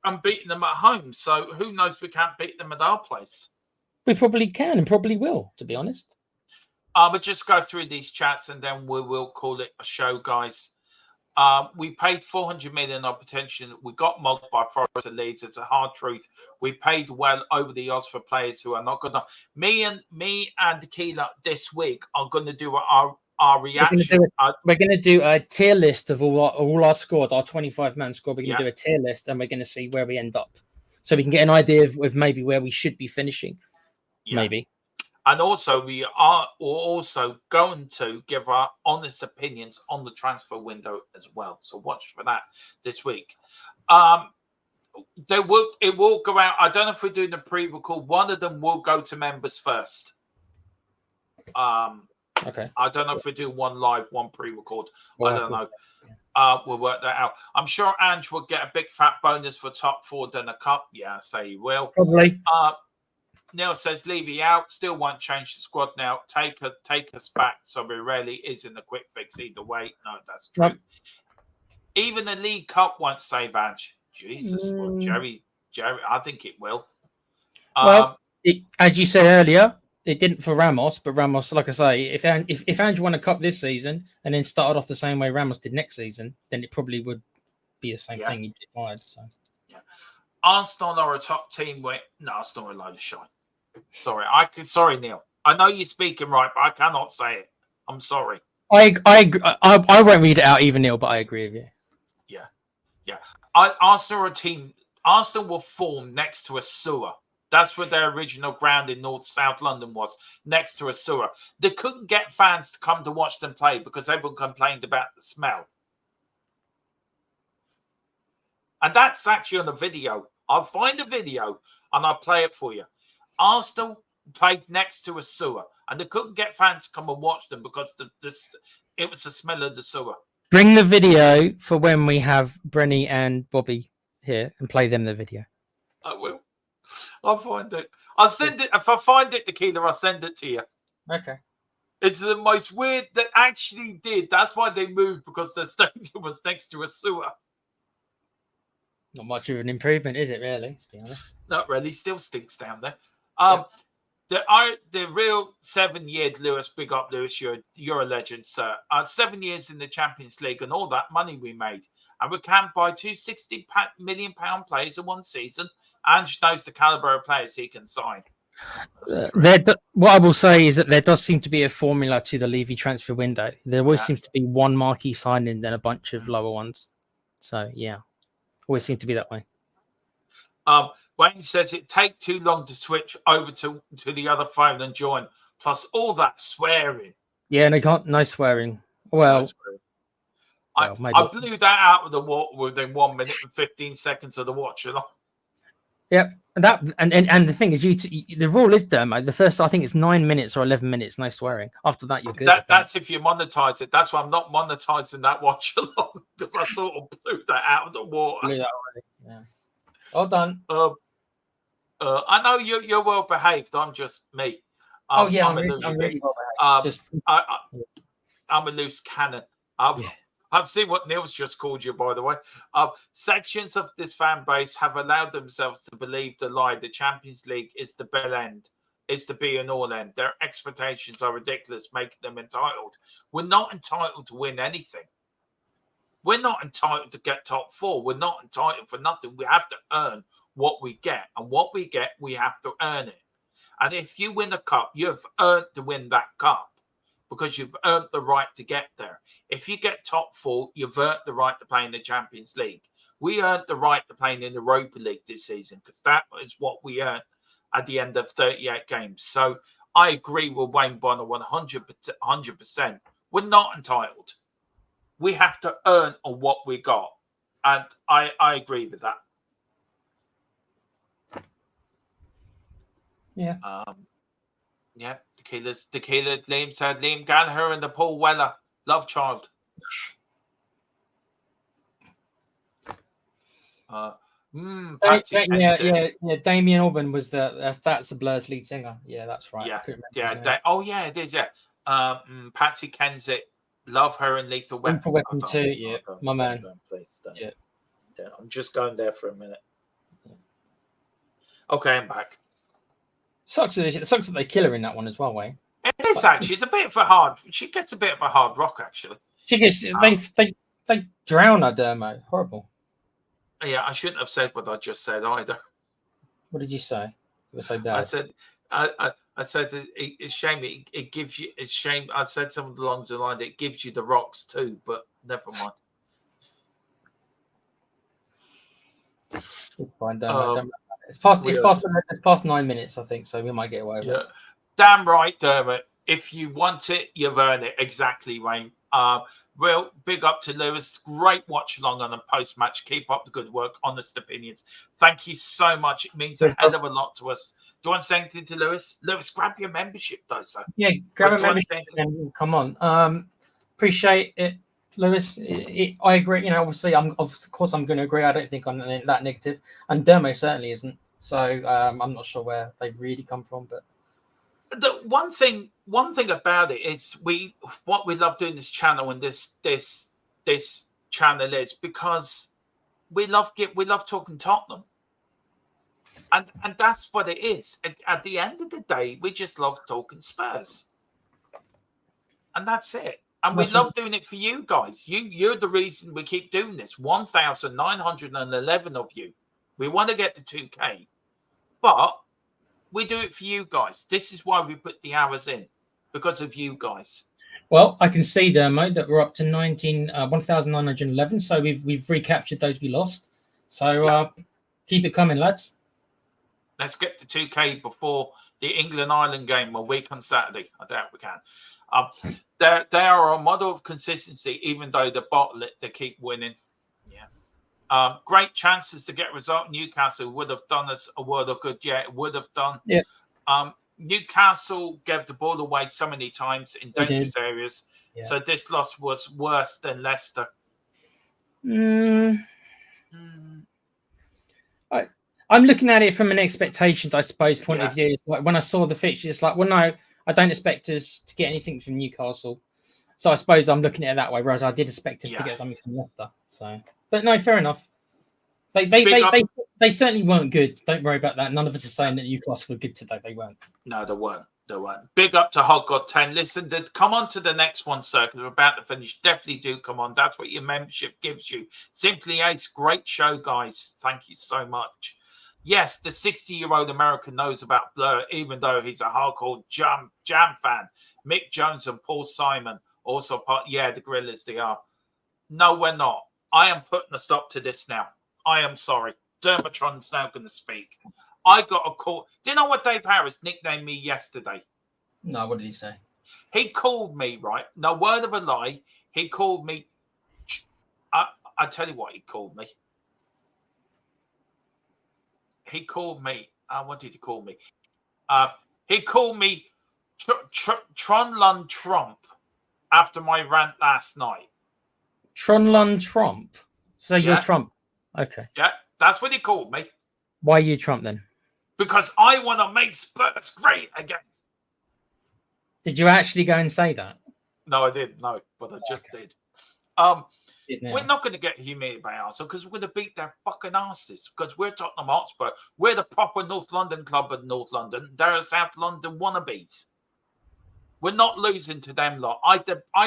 and beating them at home. So who knows? We can't beat them at our place. We probably can and probably will, to be honest. But just go through these chats and then we will call it a show, guys. We paid 400 million on potential. We got mugged by Forest and Leeds. It's a hard truth. We paid well over the odds for players who are not good enough. Me and Tequila this week are going to do our reaction. We're going to do a tier list of all our squad, our 25-man squad. We're going to do a tier list, and we're going to see where we end up, so we can get an idea of maybe where we should be finishing. Yeah. Maybe. And also, we're also going to give our honest opinions on the transfer window as well. So watch for that this week. It will go out. I don't know if we're doing a pre-record. One of them will go to members first. Okay. I don't know if we do one live, one pre-record. I don't know. We'll work that out. I'm sure Ange will get a big fat bonus for top four than a cup. Yeah, I say he will. Probably. Neil says, Levy out, still won't change the squad now. Take us back. So there rarely isn't a quick fix either way. No, that's true. Yep. Even the League Cup won't save Ange. Jesus, well, Jerry, I think it will. Well, as you said earlier, it didn't for Ramos, but Ramos, like I say, if Ange won a cup this season and then started off the same way Ramos did next season, then it probably would be the same thing. He'd get fired. So. Yeah. Arsenal are a top team. No, Arsenal are a load of shite. Sorry, Neil. I know you're speaking right, but I cannot say it. I'm sorry. I won't read it out even, Neil, but I agree with you. Yeah. Arsenal are a team. Arsenal will form next to a sewer. That's where their original ground in South London was, next to a sewer. They couldn't get fans to come to watch them play because everyone complained about the smell. And that's actually on the video. I'll find a video and I'll play it for you. Arsenal played next to a sewer, and they couldn't get fans to come and watch them because it was the smell of the sewer. Bring the video for when we have Brenny and Bobby here and play them the video. I will. I'll find it. I'll send it. If I find it, Tequila, I'll send it to you. Okay. It's the most weird that actually did. That's why they moved, because the stadium was next to a sewer. Not much of an improvement, is it, really? To be honest. Not really. Still stinks down there. The real 7-year Lewis, big up Lewis, you're a legend, sir. 7 years in the Champions League and all that money we made. And we can't buy £260 million players in one season. Ange knows the calibre of players he can sign. What I will say is that there does seem to be a formula to the Levy transfer window. There always seems to be one marquee signing, then a bunch of lower ones. So, yeah, always seem to be that way. Wayne says it take too long to switch over to the other phone and join. Plus all that swearing. Yeah, no swearing. Well, I blew that out of the water within 1 minute and 15 seconds of the watch. Yep, and the thing is, the rule is Dermo. The first, I think it's 9 minutes or 11 minutes, no swearing. After that, you're good. That's if you monetize it. That's why I'm not monetizing that watch along, because I sort of blew that out of the water. Yeah. All done. I know you're well behaved. I'm just me. I'm really well behaved. I'm a loose cannon. I've seen what Neil's just called you, by the way. Sections of this fan base have allowed themselves to believe the lie the Champions League is the bell end, is the be and all end. Their expectations are ridiculous, making them entitled. We're not entitled to win anything. We're not entitled to get top 4. We're not entitled for nothing. We have to earn what we get. And what we get, we have to earn it. And if you win a cup, you've earned to win that cup, because you've earned the right to get there. If you get top 4, you've earned the right to play in the Champions League. We earned the right to play in the Europa League this season, because that is what we earned at the end of 38 games. So I agree with Wayne Bonner 100%. We're not entitled. We have to earn on what we got. And I agree with that. Yeah. Tequila. Liam said Liam Gallagher and the Paul Weller love child. Damien Alban was that's the Blur's lead singer. Yeah, that's right. It is. Yeah. Patsy Kensit, love her in Lethal Weapon. Lethal Weapon 2. Yeah, my man. Please don't. Yeah. I'm just going there for a minute. Okay, I'm back. Sucks that they kill her in that one as well, Wayne. It is actually. It's a bit of a hard. She gets a bit of a hard rock, actually. She gets. They drown her, Dermo. Horrible. Yeah, I shouldn't have said what I just said either. What did you say? It was so bad. I said it's shame. It gives you. It's shame. I said something along the line that it gives you the rocks too, but never mind. It's fine, Dermo. It's past 9 minutes, I think, so we might get away with it. Damn right, Dermot. If you want it, you've earned it. Exactly, Wayne. Real big up to Lewis. Great watch along on a post match. Keep up the good work. Honest opinions. Thank you so much. It means a hell of a lot to us. Do you want to say anything to Lewis? Lewis, grab your membership, though, sir. Yeah, grab a membership and come on. Appreciate it, Lewis. I agree. Obviously, of course I'm going to agree. I don't think I'm that negative, and Dermo certainly isn't. So I'm not sure where they really come from, but the one thing about it is what we love doing this channel and this channel is because we love talking Tottenham, and that's what it is. At the end of the day, we just love talking Spurs, and that's it. And we love doing it for you guys. You're the reason we keep doing this. 1,911 of you. We want to get to 2K, but we do it for you guys. This is why we put the hours in, because of you guys. Well, I can see, Dermo, that we're up to 1,911. So we've recaptured those we lost. So keep it coming, lads. Let's get to 2K before the England-Ireland game a week on Saturday. I doubt we can. They are a model of consistency, even though they keep winning. Yeah. Great chances to get a result. Newcastle would have done us a world of good. Yeah, it would have done. Yeah. Newcastle gave the ball away so many times in dangerous areas. Yeah. So this loss was worse than I'm looking at it from an expectations, I suppose, point Yeah. of view. Like when I saw the fixture, it's like, well, no, I don't expect us to get anything from Newcastle. So I suppose I'm looking at it that way. Whereas I did expect us to get something from Leicester. So, but no, fair enough. They certainly weren't good. Don't worry about that. None of us are saying that Newcastle were good today. They weren't. No, they weren't. They weren't. Big up to Hot God 10. Listen, come on to the next one, sir, because we're about to finish. Definitely do come on. That's what your membership gives you. Simply Ace, great show, guys. Thank you so much. Yes, the 60-year-old American knows about Blur, even though he's a hardcore Jam fan. Mick Jones and Paul Simon also part. Yeah, the Gorillas, they are. No, we're not. I am putting a stop to this now. I am sorry. Dermatron's now going to speak. I got a call. Do you know what Dave Harris nicknamed me yesterday? No, what did he say? He called me, right? No word of a lie. He called me. I tell you what he called me. He called me. What did he call me? He called me Tronlun Trump after my rant last night. Tronlun Trump? So you're Trump? Okay. Yeah, that's what he called me. Why are you Trump then? Because I want to make Spurs great again. Did you actually go and say that? No, I didn't. No, but I just did. We're not going to get humiliated by Arsenal because we're going to beat their fucking asses. Because we're Tottenham Hotspur. We're the proper North London club of North London. They're a South London wannabes. We're not losing to them lot. I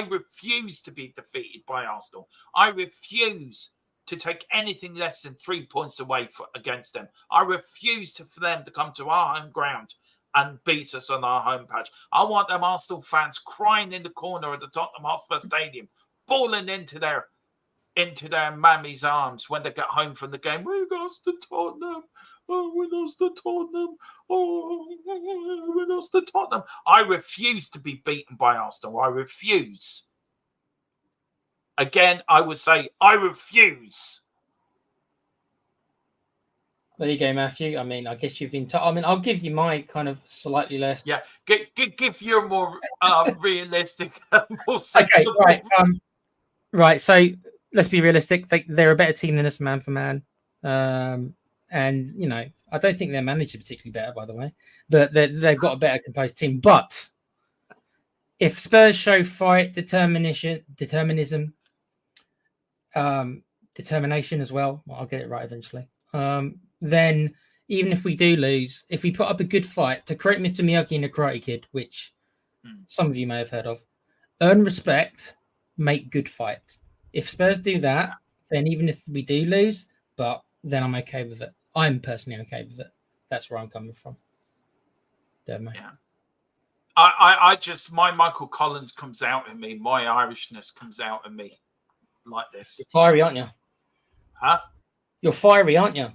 refuse to be defeated by Arsenal. I refuse to take anything less than 3 points away against them. I refuse for them to come to our home ground and beat us on our home patch. I want them Arsenal fans crying in the corner of the Tottenham Hotspur Stadium, bawling into their mammy's arms when they get home from the game. We lost to Tottenham. Oh, we lost to Tottenham. Oh, we lost to Tottenham. I refuse to be beaten by Arsenal. I refuse. Again, I would say I refuse. There you go, Matthew. I mean, I guess you've been told. I mean, I'll give you my kind of slightly less. Yeah, give you a more realistic, more sensible. Okay, right. Right. So let's be realistic. They're a better team than us, man for man. And you know, I don't think their manager is particularly better, by the way. But they've got a better composed team. But if Spurs show fight, determination as well, I'll get it right eventually. Then even if we do lose, if we put up a good fight, to quote Mr. Miyagi in The Karate Kid, which some of you may have heard of, earn respect, make good fight. If Spurs do that, then even if we do lose, then I'm okay with it. I'm personally okay with it. That's where I'm coming from. Don't I? Yeah. I just, my Michael Collins comes out in me. My Irishness comes out in me like this. You're fiery, aren't you? Huh? You're fiery, aren't you?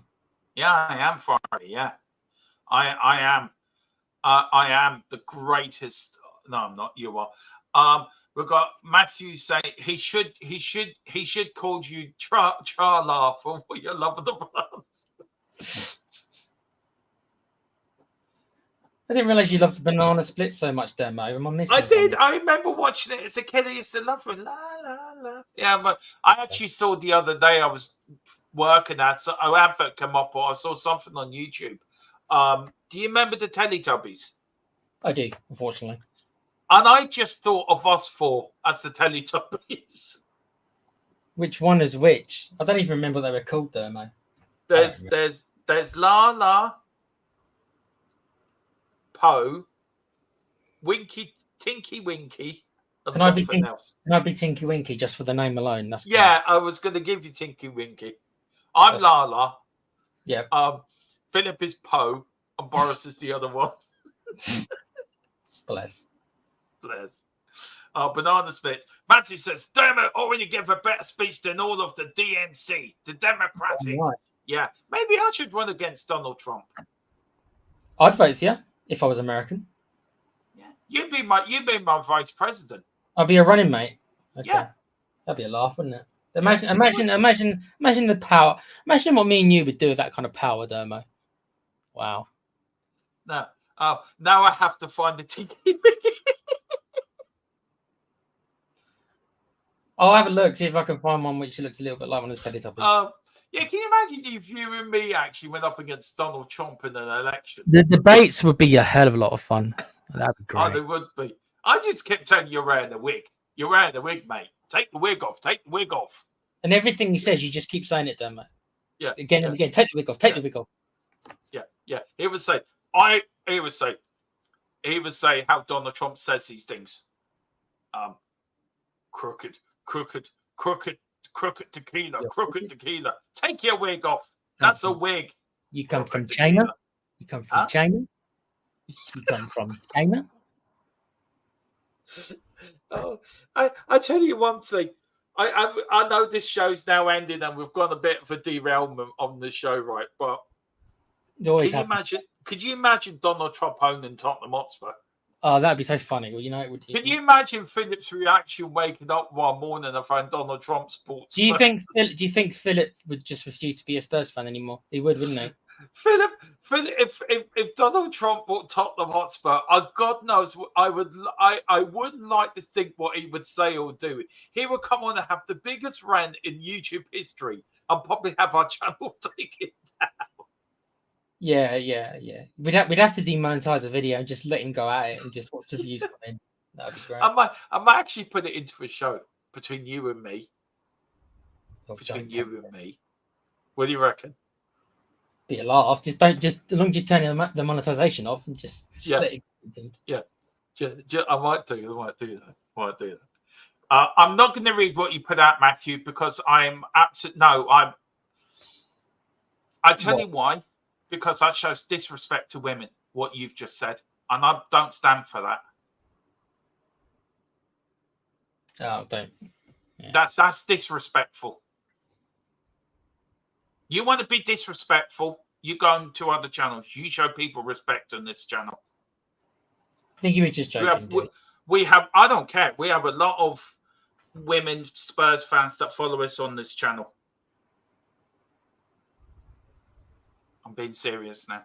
Yeah, I am fiery. Yeah, I am. I am the greatest. No, I'm not. You are. We've got Matthew saying he should call you Tra for your love of the plants. I didn't realize you loved the banana split so much, Demo. Am I missing? I did. I remember watching it as a kid. I used to love it. La la la. Yeah, but I actually saw the other day. I was working at an advert come up, or I saw something on YouTube. Do you remember the Teletubbies? I do, unfortunately. And I just thought of us four as the Teletubbies. Which one is which? I don't even remember what they were called, Demo. There's La, Poe, Tinky Winky, and something else. Can I be Tinky Winky just for the name alone? That's yeah, cool. I was going to give you Tinky Winky. I'm Lala. Yeah. Philip is Poe, and Boris is the other one. Bless. Banana Splits. Matthew says, damn it, already gave a better speech than all of the DNC, the Democratic. Right. Yeah, maybe I should run against Donald Trump. I'd vote for you if I was American. Yeah, you'd be my vice president. I'd be a running mate. Okay. Yeah, that'd be a laugh, wouldn't it? Imagine the power. Imagine what me and you would do with that kind of power, Dermo. Wow. No. Now I have to find the Tinky Winky. I'll have a look, see if I can find one which looks a little bit like one of the Teletubbies. Yeah, can you imagine if you and me actually went up against Donald Trump in an election? The debates would be a hell of a lot of fun. That'd be Oh, great. they would be. I just kept telling you, you're wearing the wig. You're wearing the wig, mate. Take the wig off. Take the wig off. And everything he says, you just keep saying it, Dermo. Yeah. Again and again. Take the wig off. Take the wig off. Yeah. He would say, how Donald Trump says these things. Crooked tequila, crooked tequila. Take your wig off. That's a wig. You come from China? You come from China? You come from China? Oh, I tell you one thing. I know this show's now ending and we've got a bit of a derailment on the show, right? But could you imagine Donald Trump owning Tottenham Hotspur? Oh, that'd be so funny. Well, it would. Can you imagine Philip's reaction waking up one morning and find Donald Trump sports? Do you think Philip would just refuse to be a Spurs fan anymore? He would, wouldn't he? Philip, if Donald Trump bought Tottenham Hotspur, God knows, I wouldn't like to think what he would say or do. He would come on and have the biggest rant in YouTube history and probably have our channel taken down. Yeah. We'd have to demonetize the video and just let him go at it and just watch the views come in. That'd be great. I might actually put it into a show between you and me. What do you reckon? Be a laugh. Just as long as you turn the monetization off and just let it continue. Yeah. I might do that. I'm not going to read what you put out, Matthew, because I'm absolutely I tell you why. Because that shows disrespect to women, what you've just said. And I don't stand for that. Oh, don't. Yeah. That's disrespectful. You want to be disrespectful, you go to other channels. You show people respect on this channel. I think he was just joking. I don't care. We have a lot of women Spurs fans that follow us on this channel. I'm being serious now.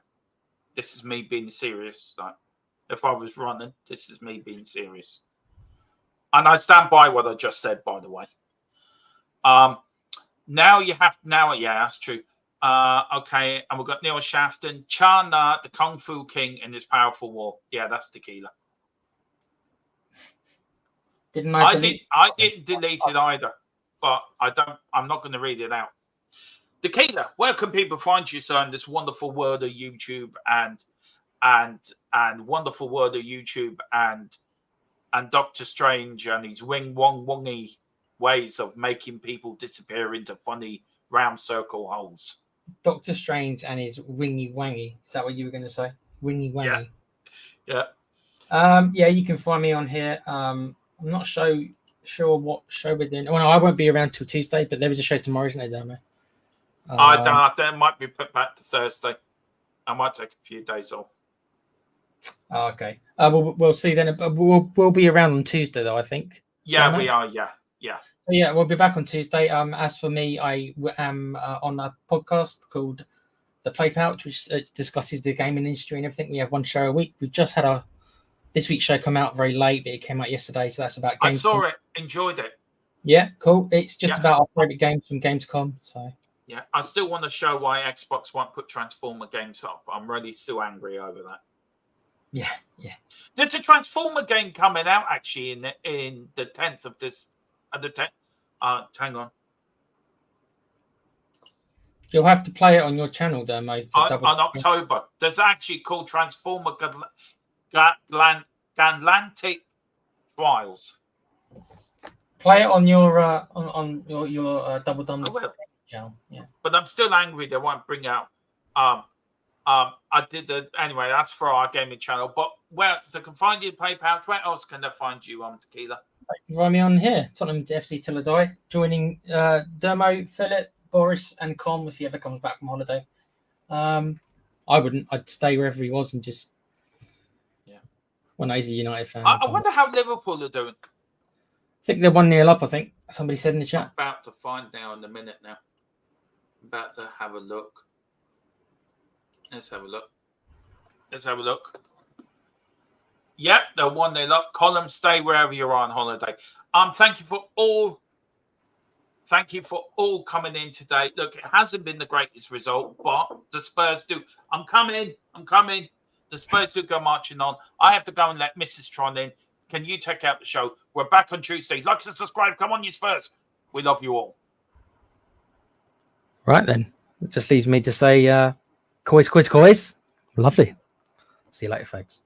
This is me being serious. Like, if I was running, this is me being serious. And I stand by what I just said, by the way. That's true. Okay, and we've got Neil Shafton, Chana, the Kung Fu King, and his powerful war. Yeah, that's tequila. I didn't delete it either, but I'm not going to read it out. Tequila, where can people find you, sir, in this wonderful world of YouTube and wonderful world of YouTube and Doctor Strange and his wongy ways of making people disappear into funny round circle holes? Doctor Strange and his wingy wangy. Is that what you were going to say? Wingy wangy. Yeah. You can find me on here. I'm not sure what show we're doing. Well, no, I won't be around till Tuesday, but there is a show tomorrow, isn't there, Damo? I don't know. That might be put back to Thursday. I might take a few days off. Okay. We'll see then. We'll be around on Tuesday, though, I think. Yeah, we are. Yeah. Yeah, we'll be back on Tuesday. As for me, I am on a podcast called The Play Pouch, which discusses the gaming industry and everything. We have one show a week. We've just had this week's show come out very late, but it came out yesterday, so that's about Gamescom. I saw it, enjoyed it. Yeah, cool. It's just about our favorite games from Gamescom. So yeah, I still want to show why Xbox won't put Transformer games up. I'm really still angry over that. Yeah. There's a Transformer game coming out actually in the 10th of this. The 10th. Hang on. You'll have to play it on your channel, though, mate. On October. There's actually called Transformer Atlantic Trials. Play it on your on your Double Dumb channel. Yeah. But I'm still angry they won't bring out. I did anyway. That's for our gaming channel. But where so can find you Play Pouch? Where else can they find you on Tequila? You find me on here, Tottenham FC till I die. Joining Dermo, Philip, Boris, and Com if he ever comes back from holiday. I wouldn't. I'd stay wherever he was and just. Yeah. When he's a United fan. I wonder how Liverpool are doing. I think they're 1-0 up. I think somebody said in the chat. I'm about to find now in a minute now. I'm about to have a look. Let's have a look. Yep, they're 1-0 up. Column, stay wherever you're on holiday. Thank you for all Thank you for all coming in today. Look, it hasn't been the greatest result, but the Spurs do. I'm coming. The Spurs do go marching on. I have to go and let Mrs. Tron in. Can you take out the show? We're back on Tuesday. Like and subscribe. Come on, you Spurs. We love you all. Right then. It just leaves me to say, coys. Lovely. See you later, folks.